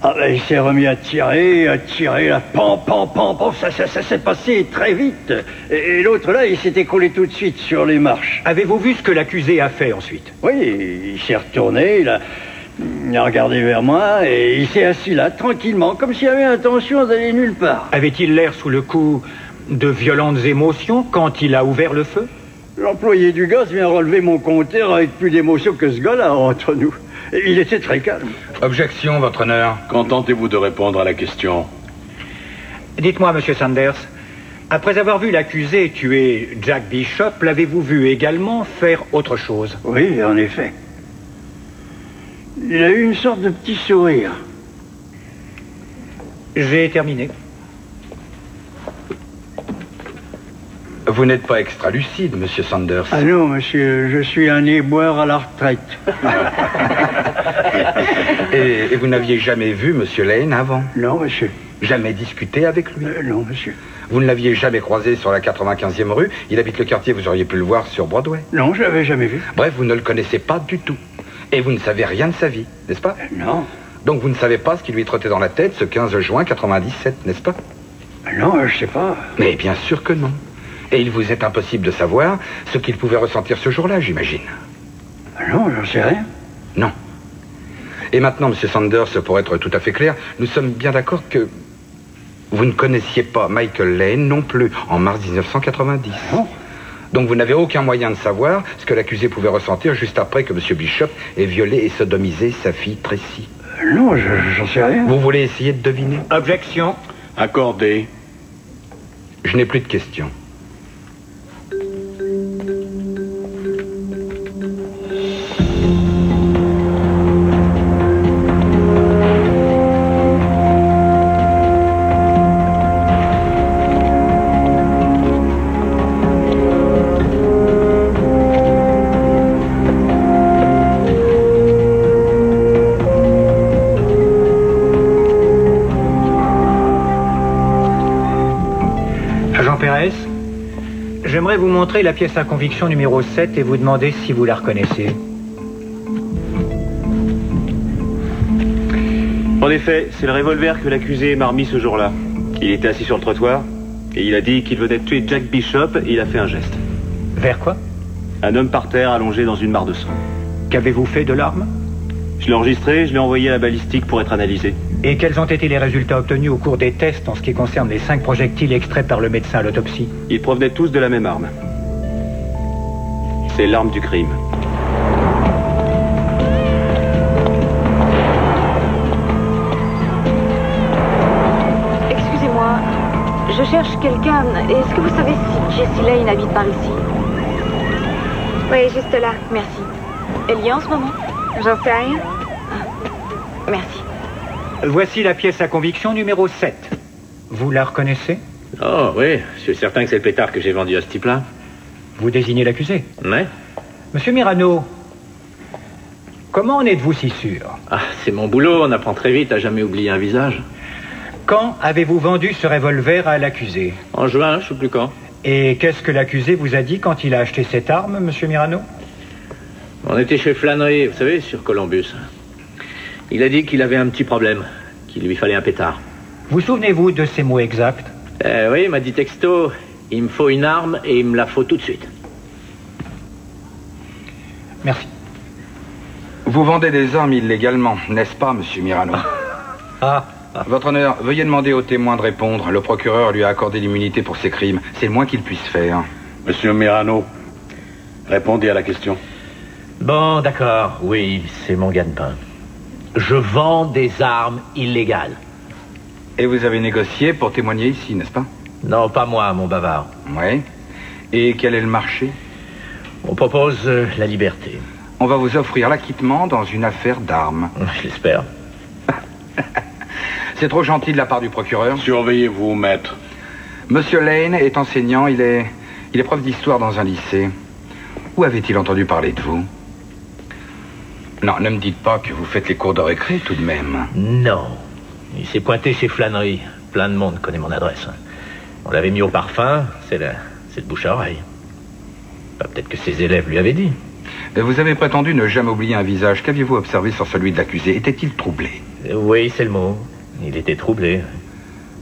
Ah ben, il s'est remis à tirer, là, pam, pam, pam, pam, ça s'est passé très vite. Et l'autre là, il s'est écroulé tout de suite sur les marches. Avez-vous vu ce que l'accusé a fait ensuite? Oui, il s'est retourné, il a regardé vers moi et il s'est assis là, tranquillement, comme s'il avait intention d'aller nulle part. Avait-il l'air sous le coup de violentes émotions quand il a ouvert le feu? L'employé du gaz vient relever mon compteur avec plus d'émotion que ce gars-là entre nous. Il était très calme. Objection, votre honneur. Contentez-vous de répondre à la question. Dites-moi, monsieur Sanders, après avoir vu l'accusé tuer Jack Bishop, l'avez-vous vu également faire autre chose? Oui, en effet. Il a eu une sorte de petit sourire. J'ai terminé. Vous n'êtes pas extra lucide, monsieur Sanders. Ah non, monsieur, je suis un éboueur à la retraite. Et vous n'aviez jamais vu monsieur Lane avant? Non, monsieur. Jamais discuté avec lui? Non, monsieur. Vous ne l'aviez jamais croisé sur la 95e rue? Il habite le quartier, vous auriez pu le voir sur Broadway? Non, je l'avais jamais vu. Bref, vous ne le connaissez pas du tout. Et vous ne savez rien de sa vie, n'est-ce pas? Non. Donc vous ne savez pas ce qui lui trottait dans la tête ce 15 juin 97, n'est-ce pas? Non, je sais pas. Mais bien sûr que non. Et il vous est impossible de savoir ce qu'il pouvait ressentir ce jour-là, j'imagine. Non, j'en sais rien. Non. Et maintenant, monsieur Sanders, pour être tout à fait clair, nous sommes bien d'accord que vous ne connaissiez pas Michael Lane non plus en mars 1990. Non. Donc vous n'avez aucun moyen de savoir ce que l'accusé pouvait ressentir juste après que monsieur Bishop ait violé et sodomisé sa fille Tracy. Non, j'en sais rien. Vous voulez essayer de deviner? Objection. Accordé. Je n'ai plus de questions. Pérez, j'aimerais vous montrer la pièce à conviction numéro 7 et vous demander si vous la reconnaissez. En effet, c'est le revolver que l'accusé m'a remis ce jour-là. Il était assis sur le trottoir et il a dit qu'il venait de tuer Jack Bishop et il a fait un geste. Vers quoi? Un homme par terre allongé dans une mare de sang. Qu'avez-vous fait de l'arme? Je l'ai enregistré, je l'ai envoyé à la balistique pour être analysé. Et quels ont été les résultats obtenus au cours des tests en ce qui concerne les 5 projectiles extraits par le médecin à l'autopsie? Ils provenaient tous de la même arme. C'est l'arme du crime. Excusez-moi, je cherche quelqu'un. Est-ce que vous savez si Jessie Lane habite par ici? Oui, juste là. Merci. Elle y est en ce moment? J'en sais rien. Merci. Voici la pièce à conviction numéro 7. Vous la reconnaissez? Oh oui, je suis certain que c'est le pétard que j'ai vendu à ce type-là. Vous désignez l'accusé? Ouais. Monsieur Mirano, comment en êtes-vous si sûr? Ah, c'est mon boulot, on apprend très vite à jamais oublier un visage. Quand avez-vous vendu ce revolver à l'accusé? En juin, je sais plus quand. Et qu'est-ce que l'accusé vous a dit quand il a acheté cette arme, monsieur Mirano? On était chez Flannery, vous savez, sur Columbus. Il a dit qu'il avait un petit problème, qu'il lui fallait un pétard. Vous souvenez-vous de ces mots exacts? Oui, il m'a dit texto, il me faut une arme et il me la faut tout de suite. Merci. Vous vendez des armes illégalement, n'est-ce pas, monsieur Mirano? Votre honneur, veuillez demander au témoin de répondre. Le procureur lui a accordé l'immunité pour ses crimes. C'est le moins qu'il puisse faire. Monsieur Mirano, répondez à la question. Bon, d'accord, oui, c'est mon gagne-pain. Je vends des armes illégales. Et vous avez négocié pour témoigner ici, n'est-ce pas? Non, pas moi, mon bavard. Oui. Et quel est le marché? On propose la liberté. On va vous offrir l'acquittement dans une affaire d'armes. Je l'espère. C'est trop gentil de la part du procureur. Surveillez-vous, maître. Monsieur Lane est enseignant, il est prof d'histoire dans un lycée. Où avait-il entendu parler de vous? Non, ne me dites pas que vous faites les cours de récré tout de même. Non. Il s'est pointé chez Flannery. Plein de monde connaît mon adresse. On l'avait mis au parfum, c'est le bouche à oreille. Peut-être que ses élèves lui avaient dit. Vous avez prétendu ne jamais oublier un visage. Qu'aviez-vous observé sur celui de l'accusé? Était-il troublé? Oui, c'est le mot. Il était troublé.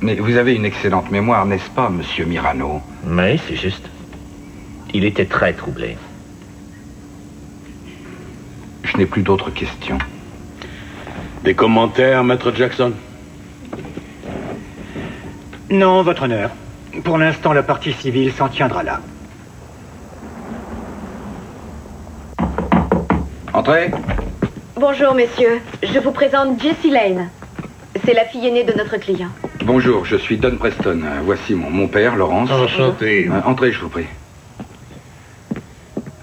Mais vous avez une excellente mémoire, n'est-ce pas, monsieur Mirano? Oui, c'est juste. Il était très troublé. Je n'ai plus d'autres questions. Des commentaires, maître Jackson? Non, votre honneur. Pour l'instant, la partie civile s'en tiendra là. Entrez. Bonjour, messieurs. Je vous présente Jessie Lane. C'est la fille aînée de notre client. Bonjour, je suis Don Preston. Voici mon père, Laurence. Enchanté. Entrez, je vous prie.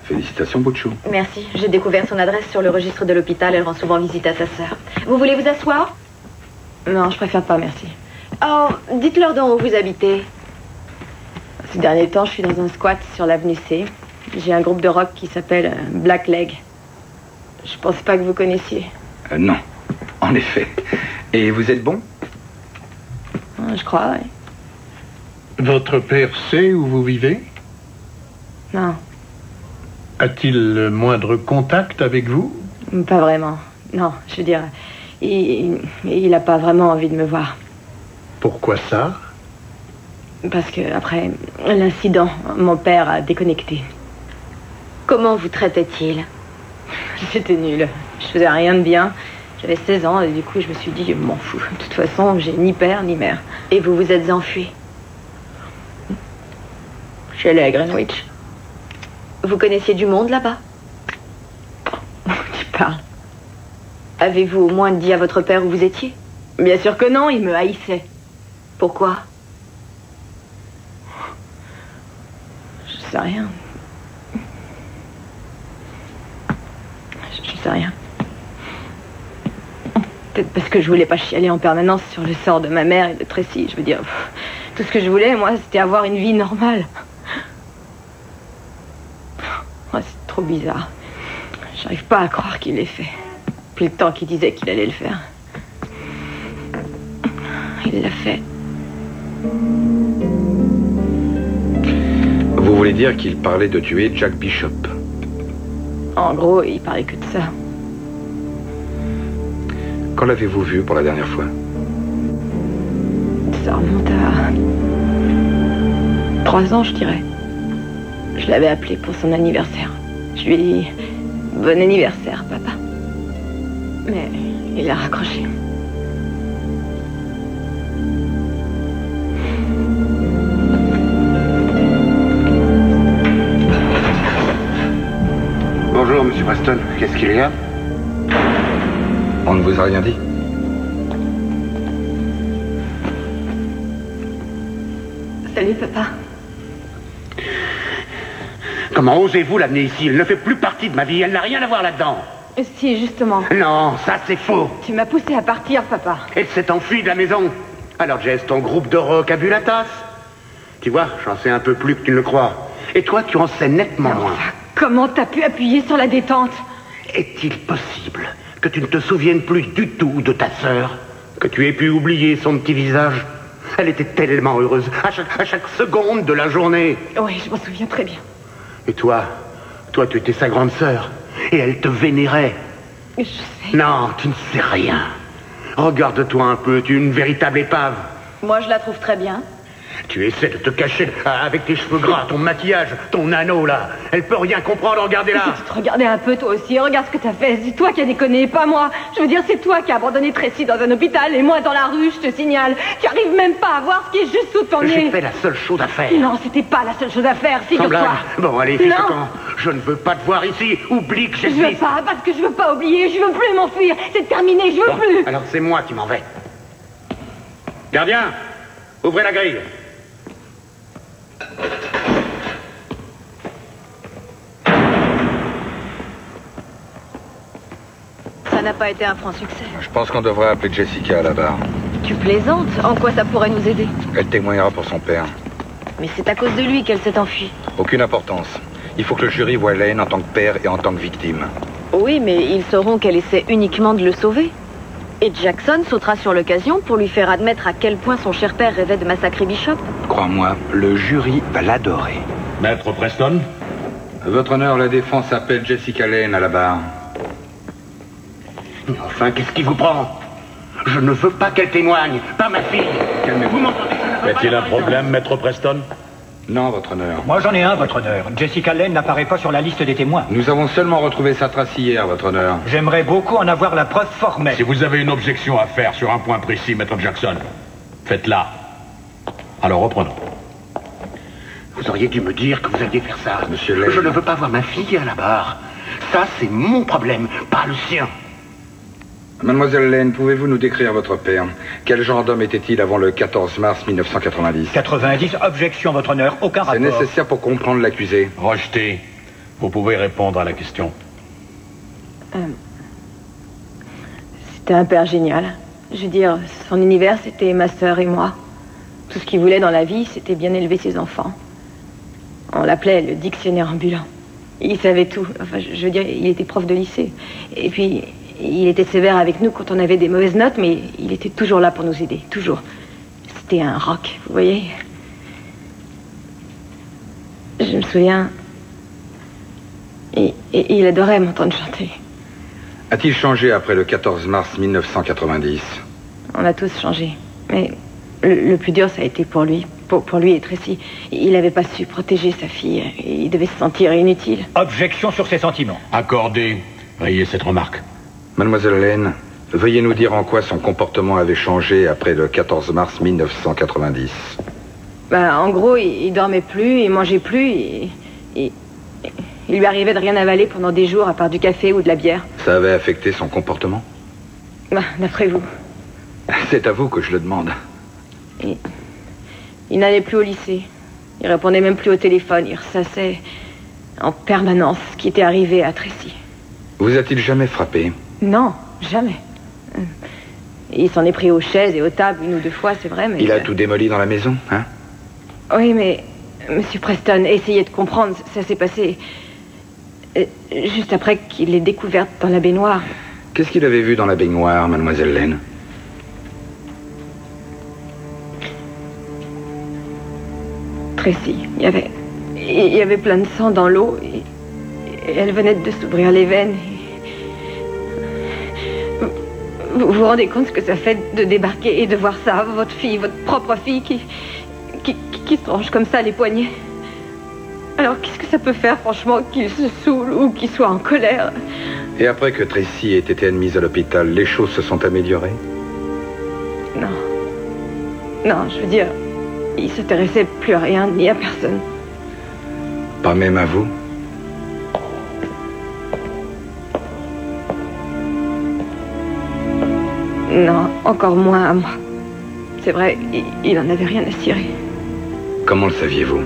Félicitations, Bouchou. Merci. J'ai découvert son adresse sur le registre de l'hôpital. Elle rend souvent visite à sa sœur. Vous voulez vous asseoir? Non, je préfère pas, merci. Oh, dites-leur donc où vous habitez. Ces derniers temps, je suis dans un squat sur l'avenue C. J'ai un groupe de rock qui s'appelle Black Leg. Je pensais pas que vous connaissiez. Non, en effet. Et vous êtes bon? Je crois, oui. Votre père sait où vous vivez? Non. A-t-il le moindre contact avec vous? Pas vraiment. Non, je veux dire, il a pas vraiment envie de me voir. Pourquoi ça? Parce que après l'incident, mon père a déconnecté. Comment vous traitait-il? J'étais nulle. Je faisais rien de bien. J'avais 16 ans et du coup je me suis dit, je m'en fous. De toute façon, j'ai ni père ni mère. Et vous vous êtes enfui? Je suis allée à Greenwich. Vous connaissiez du monde là-bas? Tu parles. Avez-vous au moins dit à votre père où vous étiez? Bien sûr que non, il me haïssait. Pourquoi? Je sais rien. Je sais rien. Peut-être parce que je voulais pas chialer en permanence sur le sort de ma mère et de Tracy. Je veux dire, tout ce que je voulais, moi, c'était avoir une vie normale. Oh, c'est trop bizarre. J'arrive pas à croire qu'il l'ait fait. Depuis le temps qu'il disait qu'il allait le faire. Il l'a fait. voulez dire qu'il parlait de tuer Jack Bishop? En gros, il parlait que de ça. Quand l'avez-vous vu pour la dernière fois? Ça remonte à 3 ans, je dirais. Je l'avais appelé pour son anniversaire. Je lui ai dit « Bon anniversaire, papa ». Mais il a raccroché. Bonjour, Monsieur Preston. Qu'est-ce qu'il y a? On ne vous a rien dit? Salut, papa. Comment osez-vous l'amener ici? Elle ne fait plus partie de ma vie. Elle n'a rien à voir là-dedans. Si, justement. Non, ça c'est faux. Tu m'as poussé à partir, papa. Elle s'est enfuie de la maison. Alors Jess, ton groupe de rock a bu la tasse. Tu vois, j'en sais un peu plus que tu ne le crois. Et toi, tu en sais nettement moins. Comment t'as pu appuyer sur la détente? Est-il possible que tu ne te souviennes plus du tout de ta sœur? Que tu aies pu oublier son petit visage? Elle était tellement heureuse à chaque seconde de la journée. Oui, je m'en souviens très bien. Et toi, tu étais sa grande sœur. Et elle te vénérait. Je sais. Non, tu ne sais rien. Regarde-toi un peu, tu es une véritable épave. Moi, je la trouve très bien. Tu essaies de te cacher avec tes cheveux gras, ton maquillage, ton anneau, là. Elle peut rien comprendre, regardez-la. Tu te regardais un peu, toi aussi. Regarde ce que t'as fait. C'est toi qui as déconné, pas moi. Je veux dire, c'est toi qui as abandonné Tracy dans un hôpital et moi dans la rue, je te signale. Tu arrives même pas à voir ce qui est juste sous ton nez. J'ai fait la seule chose à faire. Non, c'était pas la seule chose à faire, figure-toi. Bon, allez, fiche le camp. Je ne veux pas te voir ici. Oublie que j'existe. Je veux pas, parce que je veux pas oublier. Je veux plus m'enfuir. C'est terminé, je veux plus. Alors c'est moi qui m'en vais. Gardien, ouvrez la grille. Ça n'a pas été un franc succès. Je pense qu'on devrait appeler Jessica à la barre. Tu plaisantes? En quoi ça pourrait nous aider? Elle témoignera pour son père. Mais c'est à cause de lui qu'elle s'est enfuie. Aucune importance. Il faut que le jury voie Lane en tant que père et en tant que victime. Oui, mais ils sauront qu'elle essaie uniquement de le sauver. Et Jackson sautera sur l'occasion pour lui faire admettre à quel point son cher père rêvait de massacrer Bishop. Crois-moi, le jury va l'adorer. Maître Preston? Votre honneur, la défense appelle Jessica Lane à la barre. Enfin, qu'est-ce qui vous prend? Je ne veux pas qu'elle témoigne, pas ma fille. Calmez-vous, m'entendez? Y a-t-il un problème, Maître Preston? Non, votre honneur. Moi, j'en ai un, votre honneur. Jessica Lane n'apparaît pas sur la liste des témoins. Nous avons seulement retrouvé sa trace hier, votre honneur. J'aimerais beaucoup en avoir la preuve formelle. Si vous avez une objection à faire sur un point précis, Maître Jackson, faites-la. Alors, reprenons. Vous auriez dû me dire que vous alliez faire ça. Monsieur Lane. Je ne veux pas voir ma fille à la barre. Ça, c'est mon problème, pas le sien. Mademoiselle Lane, pouvez-vous nous décrire votre père? Quel genre d'homme était-il avant le 14 mars 1990? 90, objection, votre honneur, aucun rapport. C'est nécessaire pour comprendre l'accusé. Rejeté. Vous pouvez répondre à la question. C'était un père génial. Je veux dire, son univers, c'était ma sœur et moi. Tout ce qu'il voulait dans la vie, c'était bien élever ses enfants. On l'appelait le dictionnaire ambulant. Il savait tout. Enfin, je veux dire, il était prof de lycée. Et puis, il était sévère avec nous quand on avait des mauvaises notes, mais il était toujours là pour nous aider. Toujours. C'était un rock, vous voyez. Je me souviens... Et il adorait m'entendre chanter. A-t-il changé après le 14 mars 1990? On a tous changé. Mais le plus dur, ça a été pour lui. Pour lui et Tracy. Il n'avait pas su protéger sa fille. Il devait se sentir inutile. Objection sur ses sentiments. Accordé. Rayez cette remarque. Mademoiselle Lane, veuillez nous dire en quoi son comportement avait changé après le 14 mars 1990. En gros, il dormait plus, il mangeait plus, il lui arrivait de rien avaler pendant des jours à part du café ou de la bière. Ça avait affecté son comportement? D'après vous. C'est à vous que je le demande. Il n'allait plus au lycée. Il répondait même plus au téléphone. Il ressassait en permanence ce qui était arrivé à Tracy. Vous a-t-il jamais frappé? Non, jamais. Il s'en est pris aux chaises et aux tables 1 ou 2 fois, c'est vrai, mais... Il a tout démoli dans la maison, hein? Oui, mais... Monsieur Preston, essayez de comprendre. Ça s'est passé... juste après qu'il l'ait découverte dans la baignoire. Qu'est-ce qu'il avait vu dans la baignoire, mademoiselle Lane? Tracy, il il y avait plein de sang dans l'eau et elle venait de s'ouvrir les veines. Vous vous rendez compte ce que ça fait de débarquer et de voir ça, votre fille, votre propre fille qui se tranche comme ça les poignets? Alors qu'est-ce que ça peut faire franchement qu'il se saoule ou qu'il soit en colère? Et après que Tracy ait été admise à l'hôpital, les choses se sont améliorées? Non. Non, je veux dire, il s'intéressait plus à rien ni à personne. Pas même à vous? Non, encore moins à moi. C'est vrai, il en avait rien à cirer. Comment le saviez-vous?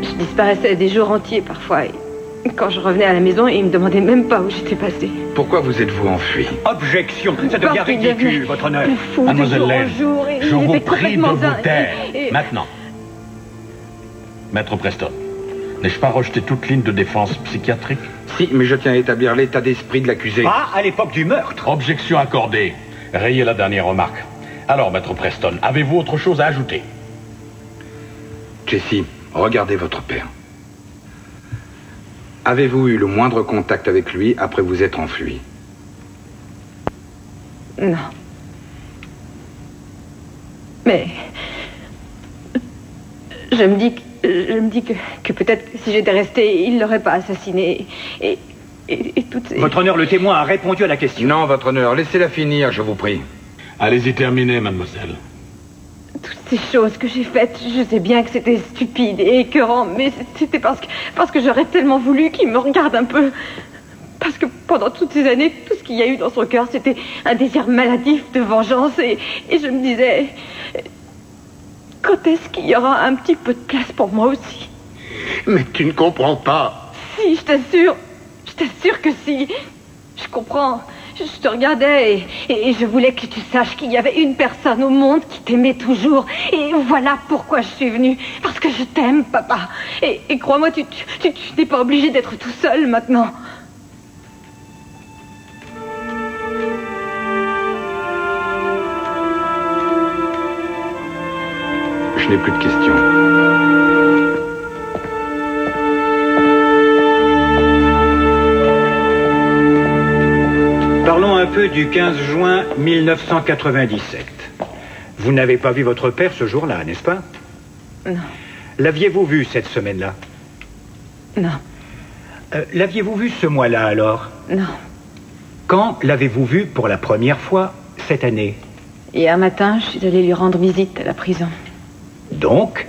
Je disparaissais des jours entiers parfois. Et quand je revenais à la maison, il me demandait même pas où j'étais passée. Pourquoi vous êtes-vous enfui? Objection, ça devient ridicule, votre honneur. Mademoiselle Lane, je vous prie de vous taire. Maintenant. Maître Preston, n'ai-je pas rejeté toute ligne de défense psychiatrique? Si, mais je tiens à établir l'état d'esprit de l'accusé. Ah, à l'époque du meurtre. Objection accordée. Rayez la dernière remarque. Alors, Maître Preston, avez-vous autre chose à ajouter? Jessie, regardez votre père. Avez-vous eu le moindre contact avec lui après vous être enfui? Non. Mais... Je me dis que peut-être si j'étais restée, il ne l'aurait pas assassiné. Et toutes ces... Votre honneur, le témoin a répondu à la question. Non, votre honneur, laissez-la finir, je vous prie. Allez-y terminer, mademoiselle. Toutes ces choses que j'ai faites, je sais bien que c'était stupide et écœurant, mais c'était parce que j'aurais tellement voulu qu'il me regarde un peu. Parce que pendant toutes ces années, tout ce qu'il y a eu dans son cœur, c'était un désir maladif de vengeance. Et je me disais... Quand est-ce qu'il y aura un petit peu de place pour moi aussi? Mais tu ne comprends pas. Si, je t'assure que si. Je comprends. Je te regardais et je voulais que tu saches qu'il y avait une personne au monde qui t'aimait toujours. Et voilà pourquoi je suis venue. Parce que je t'aime, papa. Et crois-moi, tu n'es pas obligé d'être tout seul maintenant. Je n'ai plus de questions. Parlons un peu du 15 juin 1997. Vous n'avez pas vu votre père ce jour-là, n'est-ce pas? Non. L'aviez-vous vu cette semaine-là? Non. L'aviez-vous vu ce mois-là, alors? Non. Quand l'avez-vous vu pour la première fois cette année? Hier matin, je suis allée lui rendre visite à la prison. Donc,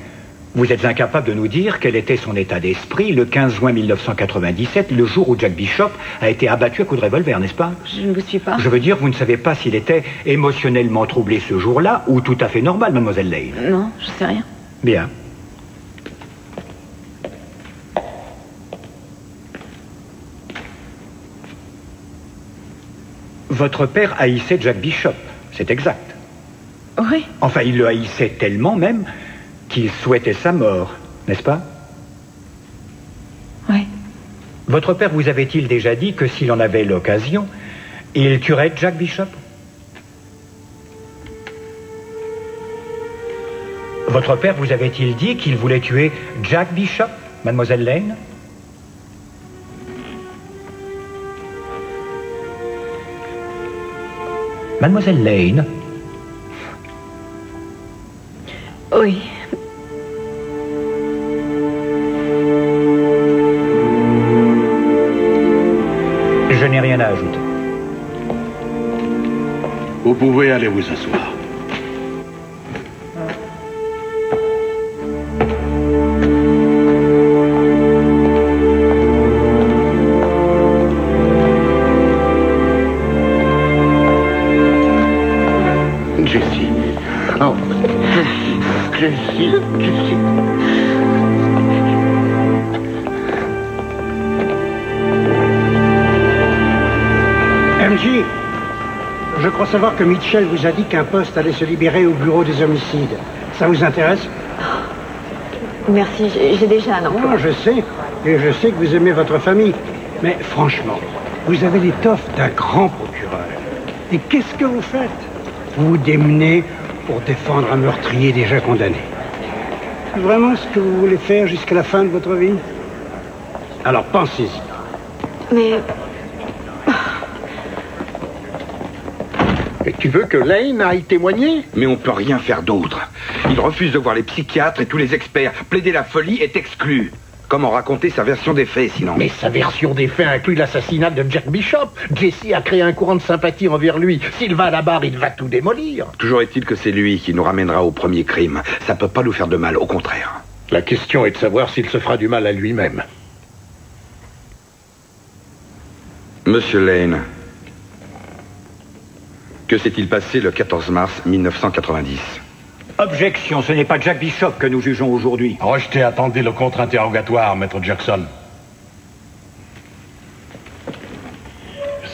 vous êtes incapable de nous dire quel était son état d'esprit le 15 juin 1997, le jour où Jack Bishop a été abattu à coups de revolver, n'est-ce pas? Je ne vous suis pas. Je veux dire, vous ne savez pas s'il était émotionnellement troublé ce jour-là ou tout à fait normal, mademoiselle Lane. Non, je sais rien. Bien. Votre père haïssait Jack Bishop, c'est exact. Oui. Enfin, il le haïssait tellement même qu'il souhaitait sa mort, n'est-ce pas? Oui. Votre père vous avait-il déjà dit que s'il en avait l'occasion, il tuerait Jack Bishop? Votre père vous avait-il dit qu'il voulait tuer Jack Bishop, mademoiselle Lane? Mademoiselle Lane? Oui. Je n'ai rien à ajouter. Vous pouvez aller vous asseoir. Jessie. Oh. Jessie. MJ, je crois savoir que Mitchell vous a dit qu'un poste allait se libérer au bureau des homicides. Ça vous intéresse? Merci, j'ai déjà un emploi. Non, je sais. Et je sais que vous aimez votre famille. Mais franchement, vous avez l'étoffe d'un grand procureur. Et qu'est-ce que vous faites? Vous vous démenez pour défendre un meurtrier déjà condamné. Vraiment, que vous voulez faire jusqu'à la fin de votre vie? Alors pensez-y. Mais... Et tu veux que Lane aille témoigner? Mais on peut rien faire d'autre. Il refuse de voir les psychiatres et tous les experts. Plaider la folie est exclu. Comment raconter sa version des faits, sinon? Mais sa version des faits inclut l'assassinat de Jack Bishop. Jesse a créé un courant de sympathie envers lui. S'il va à la barre, il va tout démolir. Toujours est-il que c'est lui qui nous ramènera au premier crime. Ça peut pas nous faire de mal, au contraire. La question est de savoir s'il se fera du mal à lui-même. Monsieur Lane, que s'est-il passé le 14 mars 1990? Objection, ce n'est pas Jack Bishop que nous jugeons aujourd'hui. Rejetez, attendez le contre-interrogatoire, maître Jackson.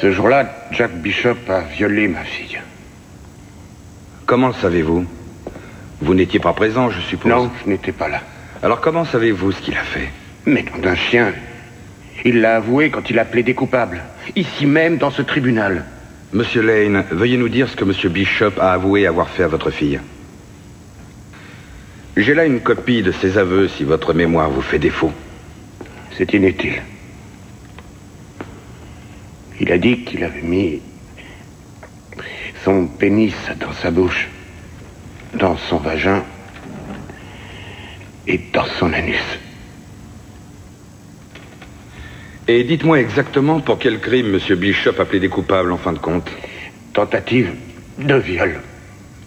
Ce jour-là, Jack Bishop a violé ma fille. Comment le savez-vous? Vous n'étiez pas présent, je suppose. Non, je n'étais pas là. Alors comment savez-vous ce qu'il a fait? Mais nom d'un chien. Il l'a avoué quand il a plaidé coupable. Ici même, dans ce tribunal. Monsieur Lane, veuillez nous dire ce que Monsieur Bishop a avoué avoir fait à votre fille. J'ai là une copie de ses aveux si votre mémoire vous fait défaut. C'est inutile. Il a dit qu'il avait mis son pénis dans sa bouche, dans son vagin et dans son anus. Et dites-moi exactement pour quel crime Monsieur Bishop a plaidé coupable en fin de compte. Tentative de viol.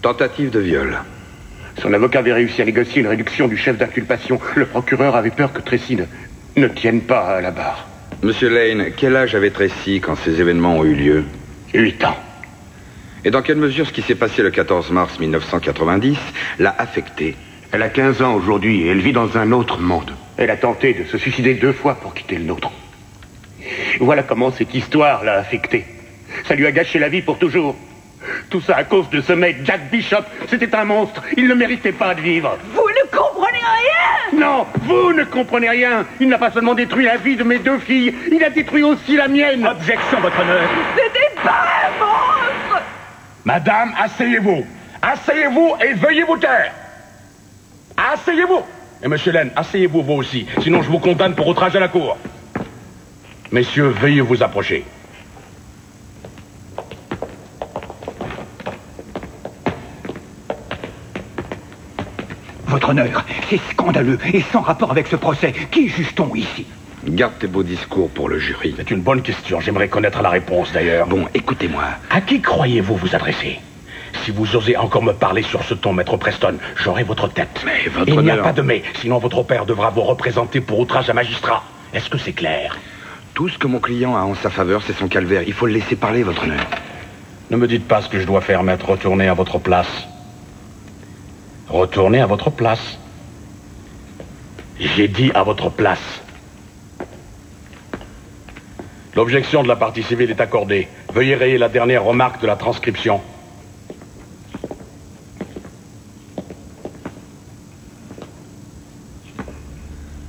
Tentative de viol. Son avocat avait réussi à négocier une réduction du chef d'inculpation. Le procureur avait peur que Tracy ne tienne pas à la barre. Monsieur Lane, quel âge avait Tracy quand ces événements ont eu lieu? 8 ans. Et dans quelle mesure ce qui s'est passé le 14 mars 1990 l'a affectée? Elle a 15 ans aujourd'hui et elle vit dans un autre monde. Elle a tenté de se suicider 2 fois pour quitter le nôtre. Voilà comment cette histoire l'a affectée. Ça lui a gâché la vie pour toujours. Tout ça à cause de ce mec, Jack Bishop. C'était un monstre. Il ne méritait pas de vivre. Vous ne comprenez rien! Non, vous ne comprenez rien. Il n'a pas seulement détruit la vie de mes 2 filles, il a détruit aussi la mienne. Objection, votre honneur. C'était pas un monstre! Madame, asseyez-vous. Asseyez-vous et veuillez vous taire. Asseyez-vous. Et monsieur Lane, asseyez-vous vous aussi. Sinon je vous condamne pour outrage à la cour. Messieurs, veuillez vous approcher. Votre honneur, c'est scandaleux et sans rapport avec ce procès. Qui juge-t-on ici? Garde tes beaux discours pour le jury. C'est une bonne question. J'aimerais connaître la réponse, d'ailleurs. Bon, écoutez-moi. À qui croyez-vous vous adresser? Si vous osez encore me parler sur ce ton, maître Preston, j'aurai votre tête. Mais votre Il n'y a honneur... pas de mais, sinon votre père devra vous représenter pour outrage à magistrat. Est-ce que c'est clair? Tout ce que mon client a en sa faveur, c'est son calvaire. Il faut le laisser parler, votre honneur. Ne me dites pas ce que je dois faire, maître. Retournez à votre place. Retournez à votre place. J'ai dit à votre place. L'objection de la partie civile est accordée. Veuillez rayer la dernière remarque de la transcription.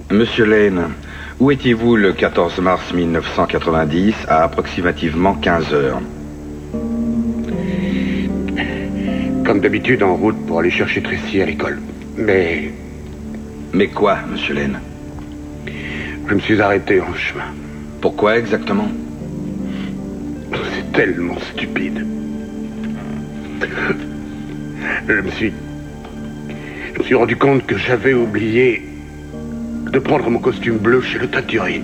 Monsieur Lane, où étiez-vous le 14 mars 1990 à approximativement 15 heures? Comme d'habitude, en route pour aller chercher Tracy à l'école. Mais... Mais quoi, monsieur Lane? Je me suis arrêté en chemin. Pourquoi exactement? C'est tellement stupide. Je me suis rendu compte que j'avais oublié de prendre mon costume bleu chez le teinturier.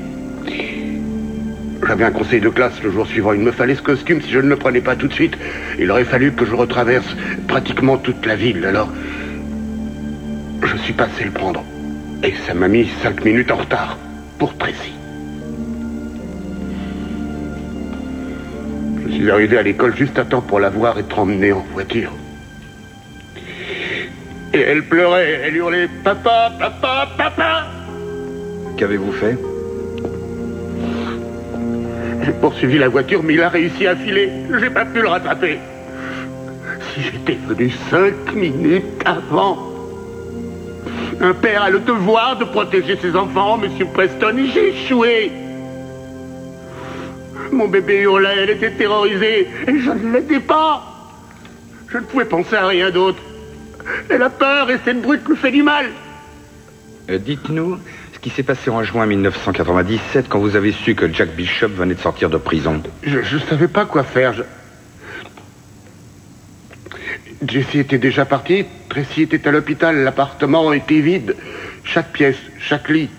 J'avais un conseil de classe le jour suivant. Il me fallait ce costume. Si je ne le prenais pas tout de suite, il aurait fallu que je retraverse pratiquement toute la ville. Alors, je suis passé le prendre. Et ça m'a mis 5 minutes en retard pour Tracy. Je suis arrivé à l'école juste à temps pour la voir être emmenée en voiture. Et elle pleurait, elle hurlait « Papa, papa, papa !» Qu'avez-vous fait? J'ai poursuivi la voiture, mais il a réussi à filer. J'ai pas pu le rattraper. Si j'étais venu 5 minutes avant... Un père a le devoir de protéger ses enfants, Monsieur Preston, et j'ai échoué. Mon bébé hurlait, elle était terrorisée, et je ne l'aidais pas. Je ne pouvais penser à rien d'autre. Elle a peur, et cette brute lui fait du mal. Dites-nous ce qui s'est passé en juin 1997 quand vous avez su que Jack Bishop venait de sortir de prison. Je savais pas quoi faire. Jessie était déjà partie, Tracy était à l'hôpital, l'appartement était vide. Chaque pièce, chaque lit.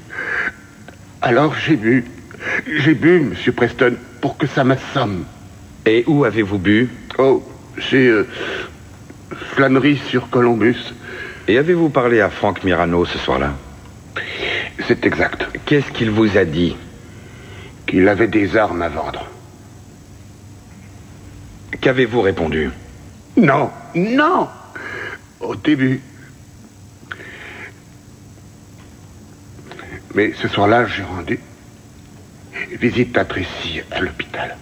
Alors j'ai bu, Monsieur Preston, pour que ça m'assomme. Et où avez-vous bu? Oh, chez Flannery sur Columbus. Et avez-vous parlé à Frank Mirano ce soir-là? C'est exact. Qu'est-ce qu'il vous a dit? Qu'il avait des armes à vendre. Qu'avez-vous répondu? Non, non. Au début. Mais ce soir-là, j'ai rendu visite à Tracy à l'hôpital.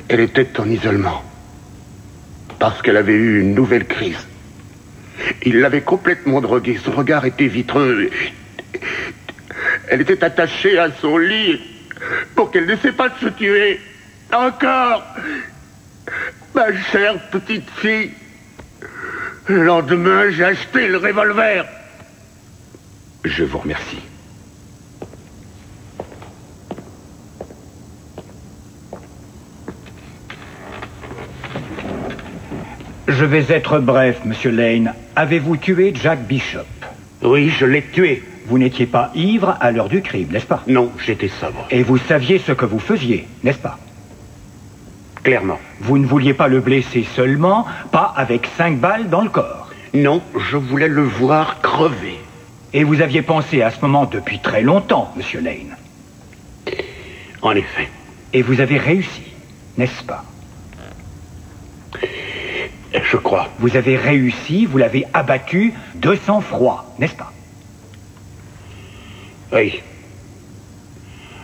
Elle était en isolement parce qu'elle avait eu une nouvelle crise. Il l'avait complètement droguée. Son regard était vitreux. Elle était attachée à son lit pour qu'elle n'essaie pas de se tuer. Encore. Ma chère petite fille. Le lendemain, j'ai acheté le revolver. Je vous remercie. Je vais être bref, Monsieur Lane. Avez-vous tué Jack Bishop? Oui, je l'ai tué. Vous n'étiez pas ivre à l'heure du crime, n'est-ce pas? Non, j'étais sobre. Et vous saviez ce que vous faisiez, n'est-ce pas? Clairement. Vous ne vouliez pas le blesser seulement, pas avec 5 balles dans le corps. Non, je voulais le voir crever. Et vous aviez pensé à ce moment depuis très longtemps, Monsieur Lane. En effet. Et vous avez réussi, n'est-ce pas? Je crois. Vous avez réussi, vous l'avez abattu de sang-froid, n'est-ce pas? Oui.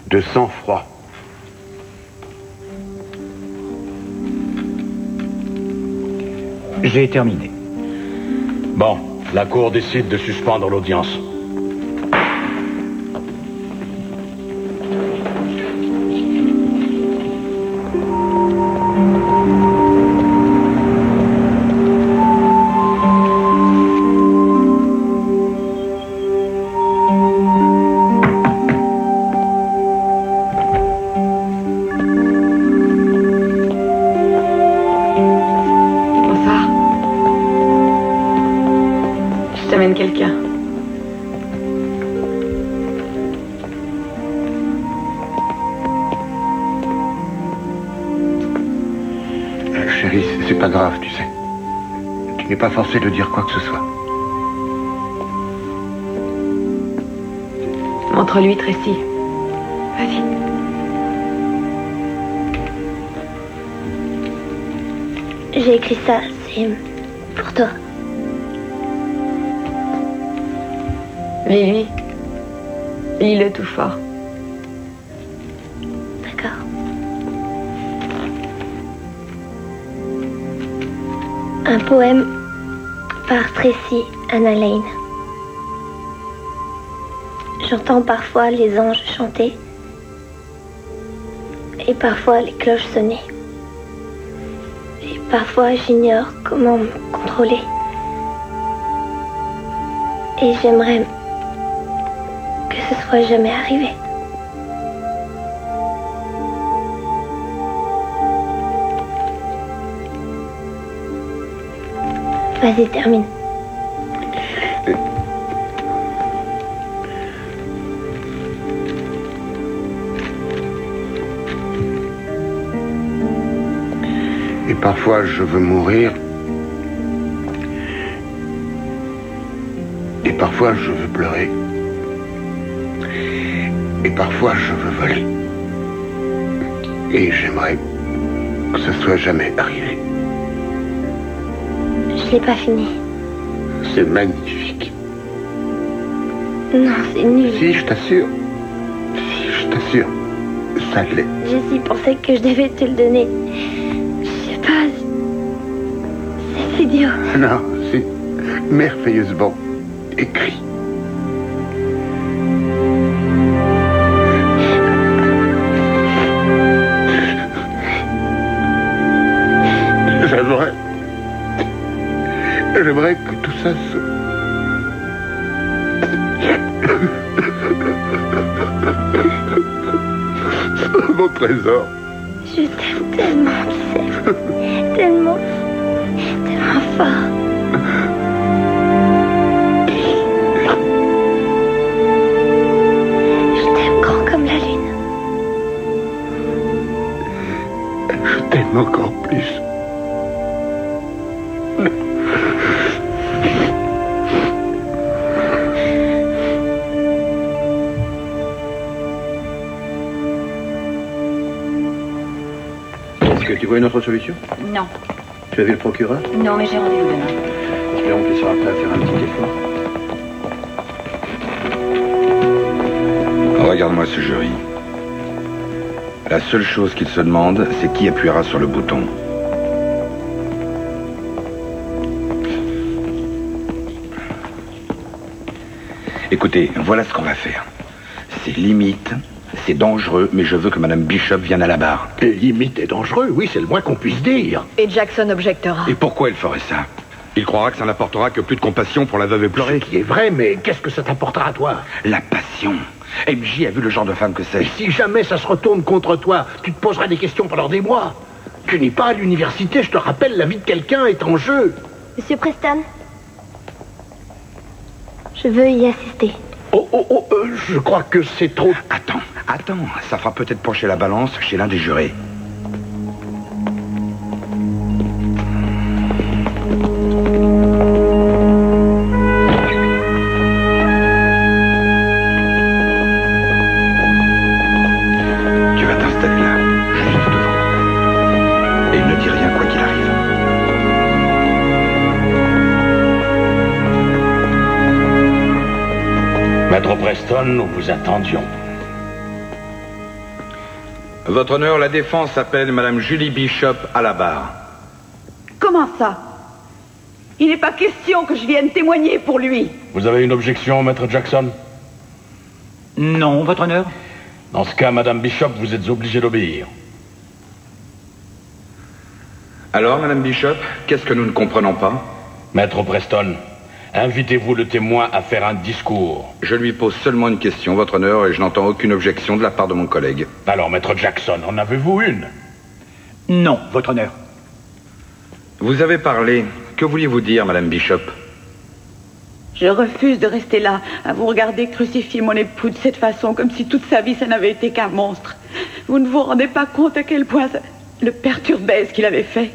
De sang-froid. J'ai terminé. Bon, la Cour décide de suspendre l'audience. Quelqu'un. Chérie, c'est pas grave, tu sais. Tu n'es pas forcé de dire quoi que ce soit. Montre-lui, Tracy. Vas-y. J'ai écrit ça, c'est pour toi. Lis-lui. Lis-le tout fort. D'accord. Un poème par Tracy Anna Lane. J'entends parfois les anges chanter et parfois les cloches sonner. Et parfois j'ignore comment me contrôler. Et j'aimerais que ce soit jamais arrivé. Vas-y, termine. Et parfois, je veux mourir. Et parfois, je veux pleurer. Et parfois, je veux voler. Et j'aimerais que ce soit jamais arrivé. Je l'ai pas fini. C'est magnifique. Non, c'est nul. Si, je t'assure. Si, je t'assure. Ça l'est. Jessie pensait que je devais te le donner. Je sais pas. C'est idiot. Non, c'est merveilleusement écrit. J'aimerais que tout ça trésor. Je t'aime tellement, tu sais. Tellement fort. Je t'aime grand comme la lune. Je t'aime encore plus. Est-ce que tu vois une autre solution? Non. Tu as vu le procureur? Non, mais j'ai rendez-vous demain. Espérons qu'il sera prêt à faire un petit effort. Regarde-moi ce jury. La seule chose qu'il se demande, c'est qui appuiera sur le bouton. Écoutez, voilà ce qu'on va faire. C'est limite, c'est dangereux, mais je veux que Madame Bishop vienne à la barre. Limite et dangereux, oui, c'est le moins qu'on puisse dire. Et Jackson objectera. Et pourquoi elle ferait ça? Il croira que ça n'apportera que plus de compassion pour la veuve éplorée. Ce qui est vrai, mais qu'est-ce que ça t'apportera à toi? La passion. MJ a vu le genre de femme que c'est. Et si jamais ça se retourne contre toi, tu te poseras des questions pendant des mois. Tu n'es pas à l'université, je te rappelle, la vie de quelqu'un est en jeu. Monsieur Preston, je veux y assister. Je crois que c'est trop... Attends, ça fera peut-être pencher la balance chez l'un des jurés. Tu vas t'installer là, juste devant. Et ne dis rien quoi qu'il arrive. Maître Preston, nous vous attendions. Votre honneur, la défense appelle Madame Julie Bishop à la barre. Comment ça? Il n'est pas question que je vienne témoigner pour lui. Vous avez une objection, Maître Jackson? Non, votre honneur. Dans ce cas, Madame Bishop, vous êtes obligée d'obéir. Alors, Madame Bishop, qu'est-ce que nous ne comprenons pas? Maître Preston, invitez-vous le témoin à faire un discours. Je lui pose seulement une question, votre honneur, et je n'entends aucune objection de la part de mon collègue. Alors, Maître Jackson, en avez-vous une? Non, votre honneur. Vous avez parlé. Que vouliez-vous dire, Madame Bishop? Je refuse de rester là, à vous regarder crucifier mon époux de cette façon, comme si toute sa vie, ça n'avait été qu'un monstre. Vous ne vous rendez pas compte à quel point ça le perturbait, ce qu'il avait fait.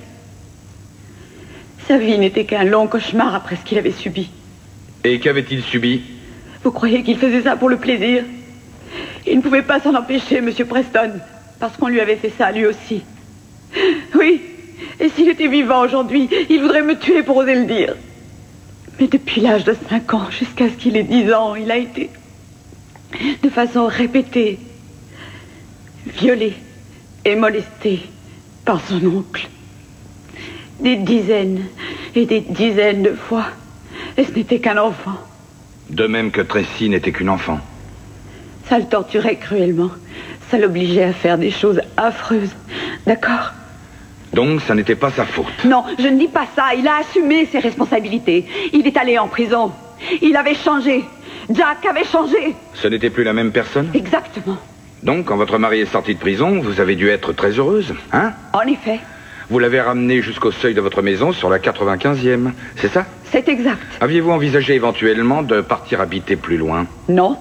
Sa vie n'était qu'un long cauchemar après ce qu'il avait subi. Et qu'avait-il subi? Vous croyez qu'il faisait ça pour le plaisir? Il ne pouvait pas s'en empêcher, Monsieur Preston, parce qu'on lui avait fait ça, lui aussi. Oui, et s'il était vivant aujourd'hui, il voudrait me tuer pour oser le dire. Mais depuis l'âge de 5 ans, jusqu'à ce qu'il ait 10 ans, il a été, de façon répétée, violé et molesté par son oncle. Des dizaines et des dizaines de fois. Et ce n'était qu'un enfant. De même que Tracy n'était qu'une enfant. Ça le torturait cruellement. Ça l'obligeait à faire des choses affreuses. D'accord? Donc, ça n'était pas sa faute. Non, je ne dis pas ça. Il a assumé ses responsabilités. Il est allé en prison. Il avait changé. Jack avait changé. Ce n'était plus la même personne? Exactement. Donc, quand votre mari est sorti de prison, vous avez dû être très heureuse, hein? En effet. Vous l'avez ramené jusqu'au seuil de votre maison sur la 95e, c'est ça? C'est exact. Aviez-vous envisagé éventuellement de partir habiter plus loin? Non.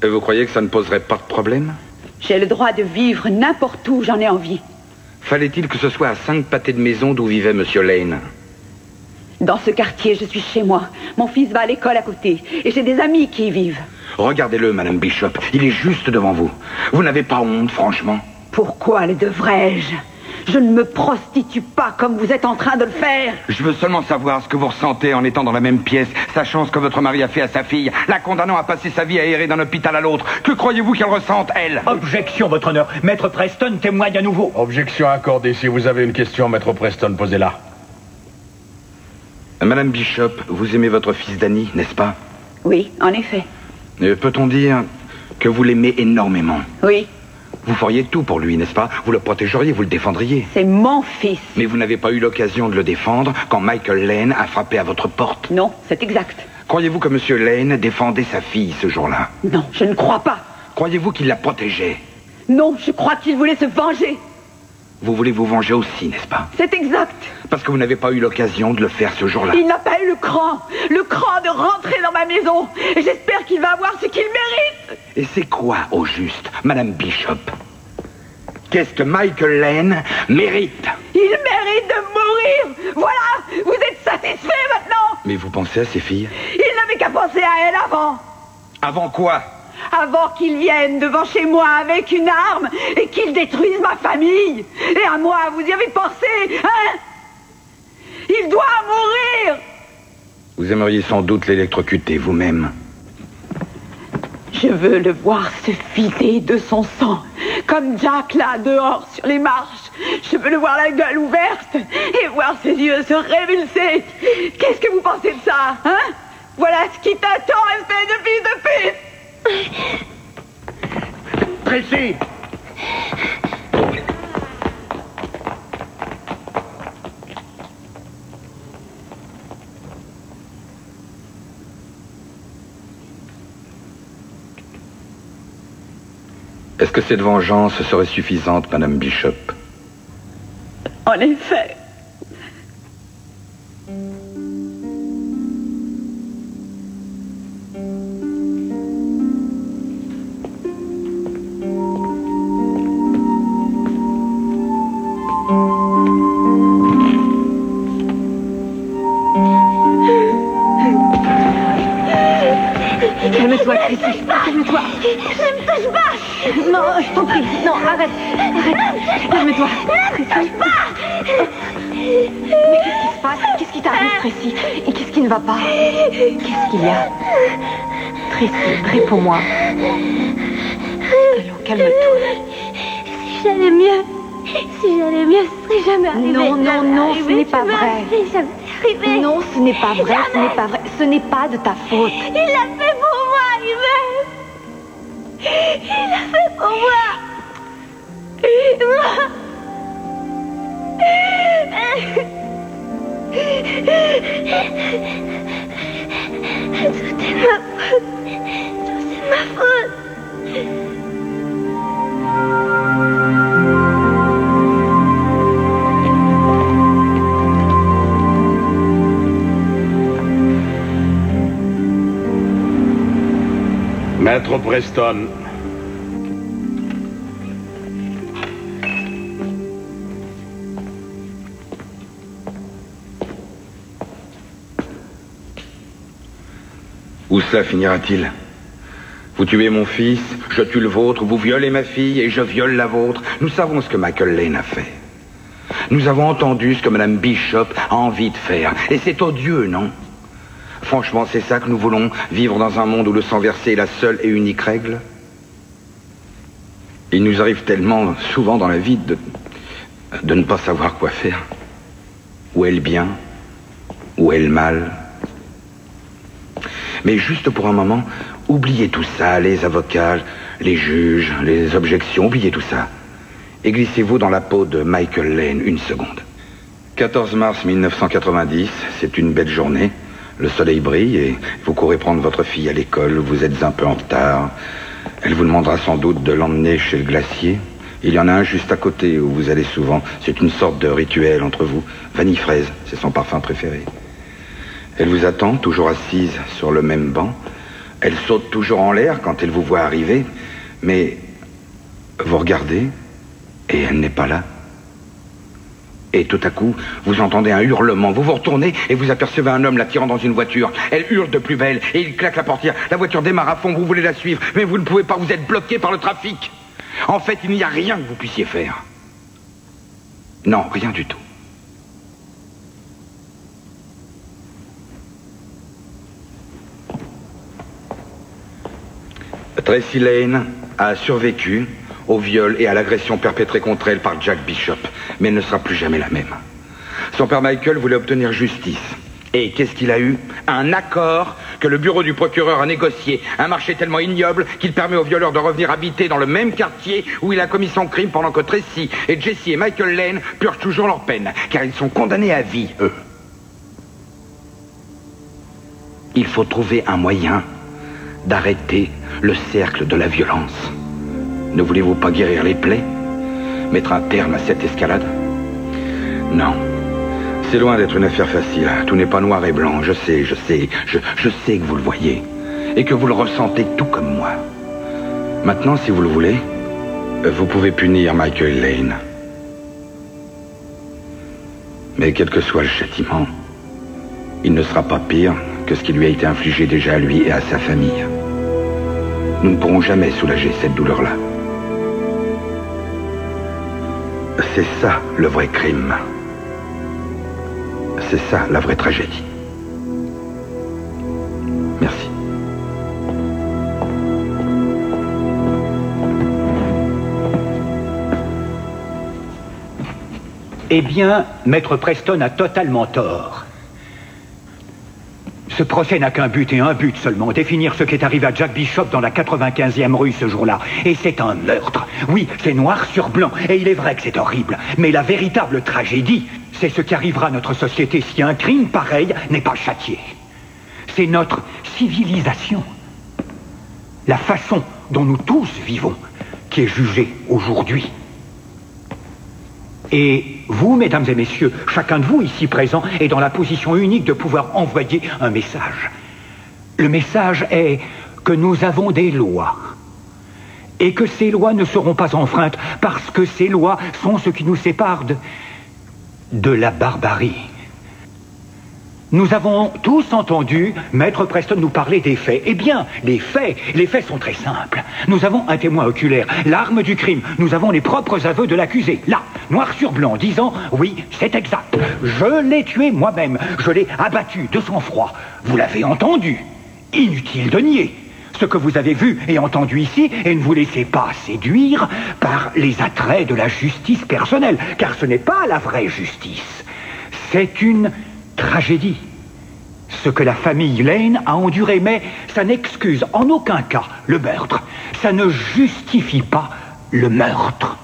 Et vous croyez que ça ne poserait pas de problème? J'ai le droit de vivre n'importe où j'en ai envie. Fallait-il que ce soit à 5 pâtés de maison d'où vivait Monsieur Lane? Dans ce quartier, je suis chez moi. Mon fils va à l'école à côté. Et j'ai des amis qui y vivent. Regardez-le, Madame Bishop. Il est juste devant vous. Vous n'avez pas honte, franchement? Pourquoi le devrais-je? Je ne me prostitue pas comme vous êtes en train de le faire. Je veux seulement savoir ce que vous ressentez en étant dans la même pièce, sachant ce que votre mari a fait à sa fille, la condamnant à passer sa vie à errer d'un hôpital à l'autre. Que croyez-vous qu'elle ressente, elle? Objection, votre honneur. Maître Preston témoigne à nouveau. Objection accordée. Si vous avez une question, Maître Preston, posez-la. Madame Bishop, vous aimez votre fils Danny, n'est-ce pas? Oui, en effet. Peut-on dire que vous l'aimez énormément? Oui. Vous feriez tout pour lui, n'est-ce pas? Vous le protégeriez, vous le défendriez. C'est mon fils. Mais vous n'avez pas eu l'occasion de le défendre quand Michael Lane a frappé à votre porte? Non, c'est exact. Croyez-vous que Monsieur Lane défendait sa fille ce jour-là? Non, je ne crois pas. Croyez-vous qu'il la protégeait? Non, je crois qu'il voulait se venger. Vous voulez vous venger aussi, n'est-ce pas? C'est exact. Parce que vous n'avez pas eu l'occasion de le faire ce jour-là. Il n'a pas eu le cran de rentrer dans ma maison. Et j'espère qu'il va avoir ce qu'il mérite. Et c'est quoi, au juste, Madame Bishop? Qu'est-ce que Michael Lane mérite? Il mérite de mourir. Voilà, vous êtes satisfait maintenant. Mais vous pensez à ces filles? Il n'avait qu'à penser à elle avant. Avant quoi? Avant qu'il vienne devant chez moi avec une arme et qu'il détruise ma famille. Et à moi, vous y avez pensé, hein? Il doit mourir. Vous aimeriez sans doute l'électrocuter vous-même. Je veux le voir se vider de son sang, comme Jack là, dehors, sur les marches. Je veux le voir la gueule ouverte et voir ses yeux se révulser. Qu'est-ce que vous pensez de ça, hein? Voilà ce qui t'attend, espèce de fils de pute. Tracy! Est-ce que cette vengeance serait suffisante, Madame Bishop? En effet. Calme-toi, Tracy. Calme-toi. Ne me touche pas. Non, je t'en prie. Non, arrête. Arrête. Calme-toi. Ne me touche pas. Mais qu'est-ce qui se passe? Qu'est-ce qui t'arrive, Tracy? Et qu'est-ce qui ne va pas? Qu'est-ce qu'il y a? Tracy, réponds-moi. Allons, calme-toi. Si j'allais mieux, ce serait jamais arrivé. Non, ce n'est pas vrai. Jamais arrivé. Non, ce n'est pas vrai, ce n'est pas vrai. Ce n'est pas de ta faute. Il l'a fait pour moi, Yves. Il l'a fait pour moi. Tout est ma faute. Tout est ma faute. Maître Preston. Où cela finira-t-il? Vous tuez mon fils, je tue le vôtre, vous violez ma fille et je viole la vôtre. Nous savons ce que Michael Lane a fait. Nous avons entendu ce que Madame Bishop a envie de faire. Et c'est odieux, non? Franchement, c'est ça que nous voulons, vivre dans un monde où le sang versé est la seule et unique règle? Il nous arrive tellement souvent dans la vie de ne pas savoir quoi faire. Où est le bien? Où est le mal? Mais juste pour un moment, oubliez tout ça, les avocats, les juges, les objections, oubliez tout ça. Et glissez-vous dans la peau de Michael Lane une seconde. 14 mars 1990, c'est une belle journée. Le soleil brille et vous courez prendre votre fille à l'école, vous êtes un peu en retard. Elle vous demandera sans doute de l'emmener chez le glacier. Il y en a un juste à côté où vous allez souvent. C'est une sorte de rituel entre vous. Vanille fraise, c'est son parfum préféré. Elle vous attend, toujours assise sur le même banc. Elle saute toujours en l'air quand elle vous voit arriver. Mais vous regardez et elle n'est pas là. Et tout à coup, vous entendez un hurlement. Vous vous retournez et vous apercevez un homme la tirant dans une voiture. Elle hurle de plus belle et il claque la portière. La voiture démarre à fond, vous voulez la suivre, mais vous ne pouvez pas, vous êtes bloqué par le trafic. En fait, il n'y a rien que vous puissiez faire. Non, rien du tout. Tracy Lane a survécu au viol et à l'agression perpétrée contre elle par Jack Bishop. Mais elle ne sera plus jamais la même. Son père Michael voulait obtenir justice. Et qu'est-ce qu'il a eu? Un accord que le bureau du procureur a négocié. Un marché tellement ignoble qu'il permet au violeur de revenir habiter dans le même quartier où il a commis son crime pendant que Tracy et Jesse et Michael Lane purgent toujours leur peine. Car ils sont condamnés à vie, eux. Il faut trouver un moyen d'arrêter le cercle de la violence. Ne voulez-vous pas guérir les plaies? Mettre un terme à cette escalade? Non. C'est loin d'être une affaire facile. Tout n'est pas noir et blanc. Je sais que vous le voyez. Et que vous le ressentez tout comme moi. Maintenant, si vous le voulez, vous pouvez punir Michael Lane. Mais quel que soit le châtiment, il ne sera pas pire que ce qui lui a été infligé déjà à lui et à sa famille. Nous ne pourrons jamais soulager cette douleur-là. C'est ça le vrai crime. C'est ça la vraie tragédie. Merci. Eh bien, Maître Preston a totalement tort. Ce procès n'a qu'un but et un but seulement, définir ce qui est arrivé à Jack Bishop dans la 95e rue ce jour-là. Et c'est un meurtre. Oui, c'est noir sur blanc, et il est vrai que c'est horrible. Mais la véritable tragédie, c'est ce qui arrivera à notre société si un crime pareil n'est pas châtié. C'est notre civilisation. La façon dont nous tous vivons qui est jugée aujourd'hui. Et vous, mesdames et messieurs, chacun de vous ici présent est dans la position unique de pouvoir envoyer un message. Le message est que nous avons des lois. Et que ces lois ne seront pas enfreintes parce que ces lois sont ce qui nous sépare de la barbarie. Nous avons tous entendu Maître Preston nous parler des faits. Eh bien, les faits sont très simples. Nous avons un témoin oculaire, l'arme du crime. Nous avons les propres aveux de l'accusé, là, noir sur blanc, disant « Oui, c'est exact. Je l'ai tué moi-même. Je l'ai abattu de sang-froid. » Vous l'avez entendu. Inutile de nier ce que vous avez vu et entendu ici, et ne vous laissez pas séduire par les attraits de la justice personnelle, car ce n'est pas la vraie justice. C'est une tragédie. Ce que la famille Lane a enduré, mais ça n'excuse en aucun cas le meurtre. Ça ne justifie pas le meurtre.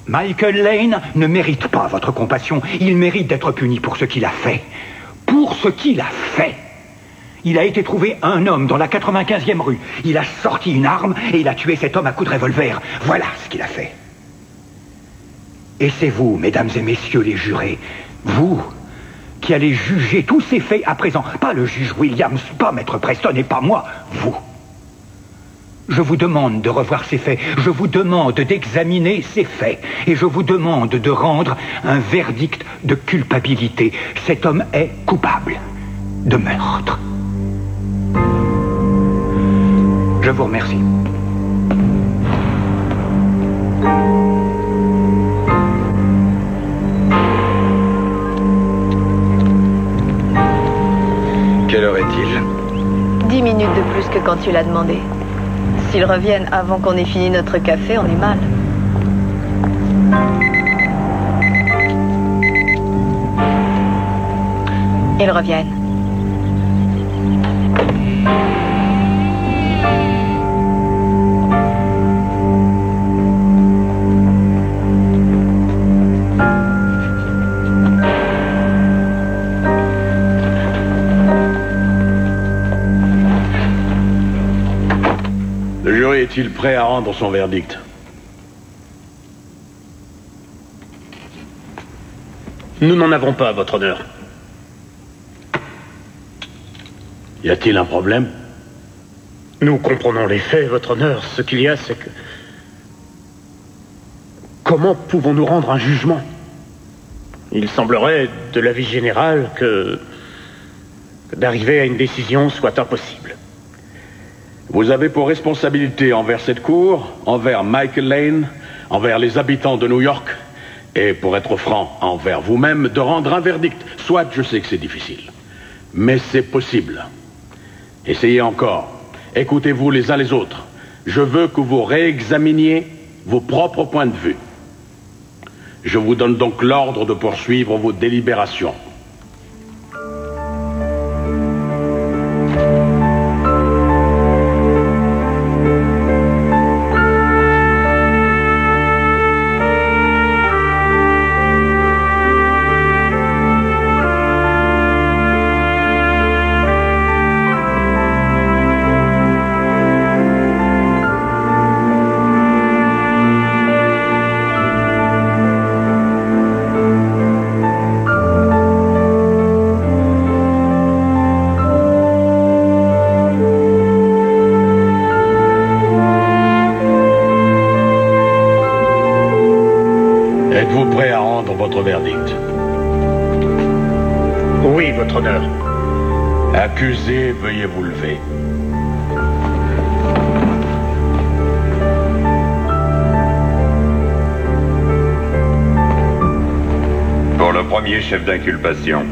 Michael Lane ne mérite pas votre compassion. Il mérite d'être puni pour ce qu'il a fait. Pour ce qu'il a fait. Il a été trouvé un homme dans la 95e rue. Il a sorti une arme et il a tué cet homme à coups de revolver. Voilà ce qu'il a fait. Et c'est vous, mesdames et messieurs les jurés, vous qui allez juger tous ces faits à présent. Pas le juge Williams, pas Maître Preston et pas moi, vous. Je vous demande de revoir ces faits, je vous demande d'examiner ces faits, et je vous demande de rendre un verdict de culpabilité. Cet homme est coupable de meurtre. Je vous remercie. Quelle heure est-il? 10 minutes de plus que quand tu l'as demandé. S'ils reviennent avant qu'on ait fini notre café, on est mal. Ils reviennent. Le jury est-il prêt à rendre son verdict? Nous n'en avons pas, votre honneur. Y a-t-il un problème? Nous comprenons les faits, votre honneur. Ce qu'il y a, c'est que... Comment pouvons-nous rendre un jugement? Il semblerait, de l'avis général, que d'arriver à une décision soit impossible. Vous avez pour responsabilité envers cette cour, envers Michael Lane, envers les habitants de New York, et pour être franc, envers vous-même, de rendre un verdict. Soit je sais que c'est difficile, mais c'est possible. Essayez encore. Écoutez-vous les uns les autres. Je veux que vous réexaminiez vos propres points de vue. Je vous donne donc l'ordre de poursuivre vos délibérations. Accusé, veuillez vous lever. Pour le premier chef d'inculpation,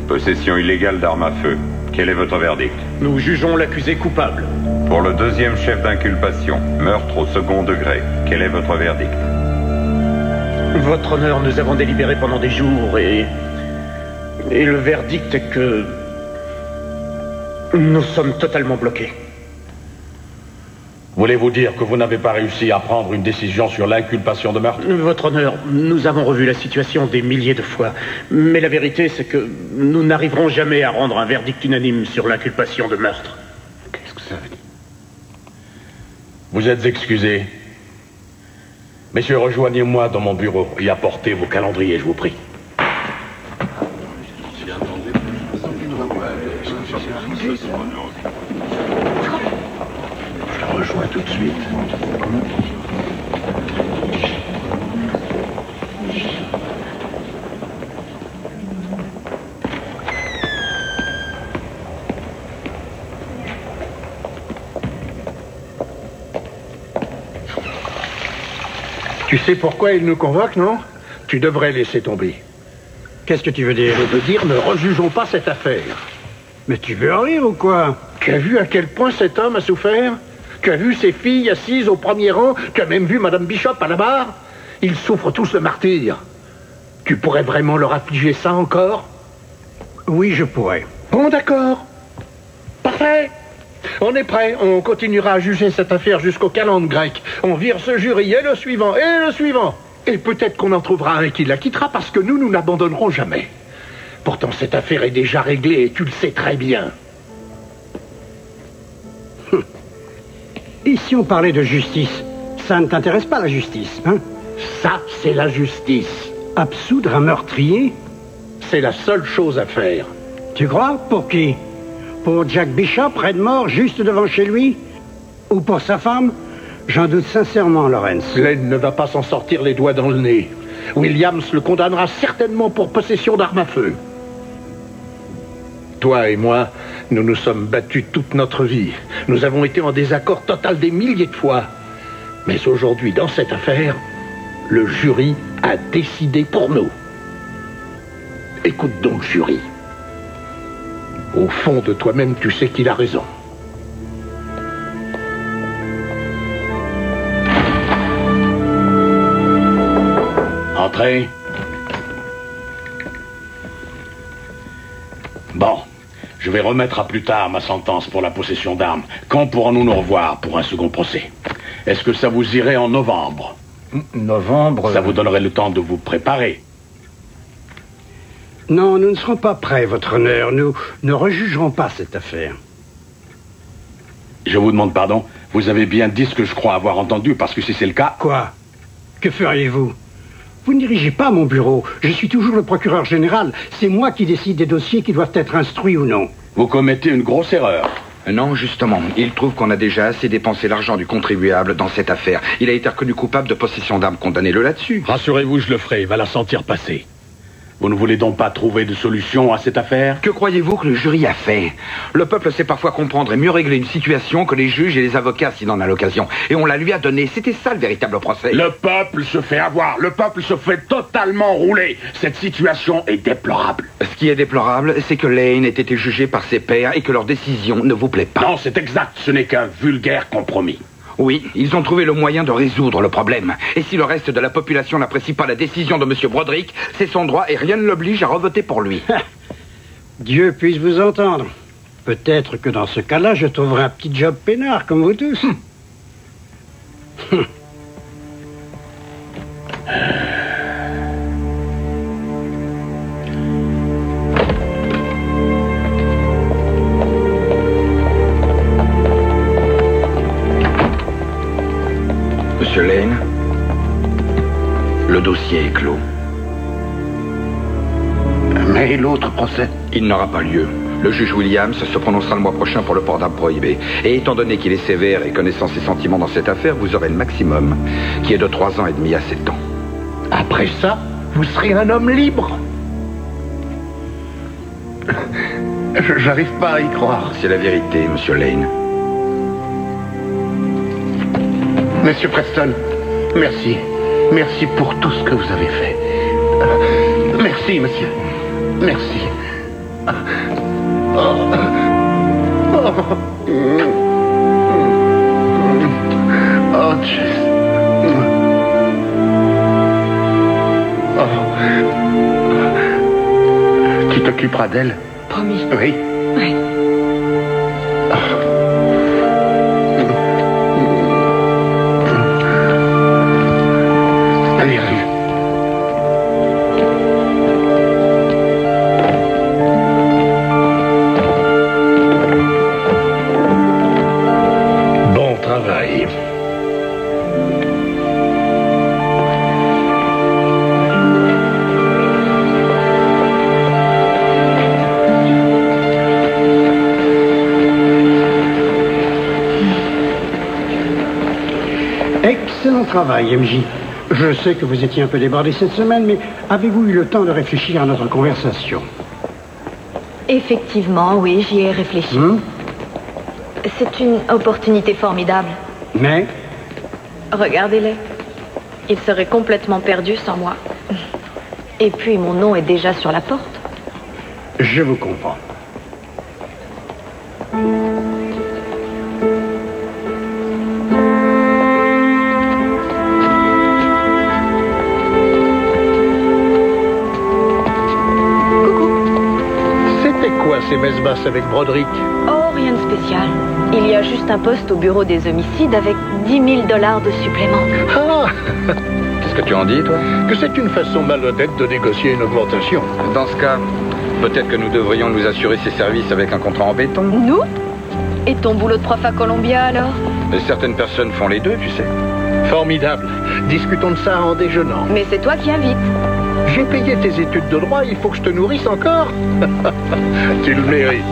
possession illégale d'armes à feu, quel est votre verdict? Nous jugeons l'accusé coupable. Pour le deuxième chef d'inculpation, meurtre au second degré, quel est votre verdict? Votre honneur, nous avons délibéré pendant des jours et le verdict est que nous sommes totalement bloqués. Voulez-vous dire que vous n'avez pas réussi à prendre une décision sur l'inculpation de meurtre? Votre honneur, nous avons revu la situation des milliers de fois. Mais la vérité, c'est que nous n'arriverons jamais à rendre un verdict unanime sur l'inculpation de meurtre. Qu'est-ce que ça veut dire? Vous êtes excusés. Messieurs, rejoignez-moi dans mon bureau et apportez vos calendriers, je vous prie. Je le rejoins tout de suite. Tu sais pourquoi il nous convoque, non? Tu devrais laisser tomber. Qu'est-ce que tu veux dire? Je veux dire, ne rejugeons pas cette affaire. Mais tu veux en rire ou quoi? Tu as vu à quel point cet homme a souffert? Tu as vu ses filles assises au premier rang? Tu as même vu Madame Bishop à la barre? Ils souffrent tous le martyre. Tu pourrais vraiment leur affliger ça encore? Oui, je pourrais. Bon, d'accord. Parfait. On est prêt. On continuera à juger cette affaire jusqu'au calende grec. On vire ce jury et le suivant, et le suivant. Et peut-être qu'on en trouvera un qui la quittera parce que nous n'abandonnerons jamais. Pourtant, cette affaire est déjà réglée et tu le sais très bien. Et si on parlait de justice? Ça ne t'intéresse pas, la justice, hein? Ça, c'est la justice. Absoudre un meurtrier? C'est la seule chose à faire. Tu crois? Pour qui? Pour Jack Bishop, raide mort, juste devant chez lui? Ou pour sa femme? J'en doute sincèrement, Lawrence. Glenn ne va pas s'en sortir les doigts dans le nez. Williams le condamnera certainement pour possession d'armes à feu. Toi et moi, nous nous sommes battus toute notre vie. Nous avons été en désaccord total des milliers de fois. Mais aujourd'hui, dans cette affaire, le jury a décidé pour nous. Écoute donc, jury. Au fond de toi-même, tu sais qu'il a raison. Entrez. Bon, je vais remettre à plus tard ma sentence pour la possession d'armes. Quand pourrons-nous nous revoir pour un second procès? Est-ce que ça vous irait en novembre? Novembre? Ça vous donnerait le temps de vous préparer. Non, nous ne serons pas prêts, votre honneur. Nous ne rejugerons pas cette affaire. Je vous demande pardon. Vous avez bien dit ce que je crois avoir entendu, parce que si c'est le cas... Quoi? Que feriez-vous? Vous ne dirigez pas mon bureau. Je suis toujours le procureur général. C'est moi qui décide des dossiers qui doivent être instruits ou non. Vous commettez une grosse erreur. Non, justement. Il trouve qu'on a déjà assez dépensé l'argent du contribuable dans cette affaire. Il a été reconnu coupable de possession d'armes. Condamnez-le là-dessus. Rassurez-vous, je le ferai. Il va la sentir passer. Vous ne voulez donc pas trouver de solution à cette affaire? Que croyez-vous que le jury a fait? Le peuple sait parfois comprendre et mieux régler une situation que les juges et les avocats s'il en a l'occasion. Et on la lui a donné. C'était ça le véritable procès. Le peuple se fait avoir. Le peuple se fait totalement rouler. Cette situation est déplorable. Ce qui est déplorable, c'est que Lane ait été jugé par ses pairs et que leur décision ne vous plaît pas. Non, c'est exact. Ce n'est qu'un vulgaire compromis. Oui, ils ont trouvé le moyen de résoudre le problème. Et si le reste de la population n'apprécie pas la décision de M. Broderick, c'est son droit et rien ne l'oblige à revoter pour lui. Dieu puisse vous entendre. Peut-être que dans ce cas-là, je trouverai un petit job peinard comme vous tous. Monsieur Lane, le dossier est clos. Mais l'autre procès? Il n'aura pas lieu. Le juge Williams se prononcera le mois prochain pour le port d'armes prohibé. Et étant donné qu'il est sévère et connaissant ses sentiments dans cette affaire, vous aurez le maximum, qui est de 3 ans et demi à 7 ans. Après ça, vous serez un homme libre. J'arrive pas à y croire. C'est la vérité, monsieur Lane. Monsieur Preston, merci. Merci pour tout ce que vous avez fait. Merci, monsieur. Merci. Oh, Jess. Tu t'occuperas d'elle? Promis. Oui. Oui. Allez, allez. Bon travail. Excellent travail, MJ. Je sais que vous étiez un peu débordé cette semaine, mais avez-vous eu le temps de réfléchir à notre conversation? Effectivement, oui, j'y ai réfléchi. C'est une opportunité formidable. Mais? Regardez-les. Ils seraient complètement perdus sans moi. Et puis, mon nom est déjà sur la porte. Je vous comprends. Ces messes basses avec Broderick? Oh, rien de spécial. Il y a juste un poste au bureau des homicides avec 10 000 $ de supplément. Ah! Qu'est-ce que tu en dis, toi? Que c'est une façon malhonnête de négocier une augmentation. Dans ce cas, peut-être que nous devrions nous assurer ces services avec un contrat en béton. Nous? Et ton boulot de prof à Columbia, alors? Mais certaines personnes font les deux, tu sais. Formidable. Discutons de ça en déjeunant. Mais c'est toi qui invites. J'ai payé tes études de droit, il faut que je te nourrisse encore. Tu le mérites.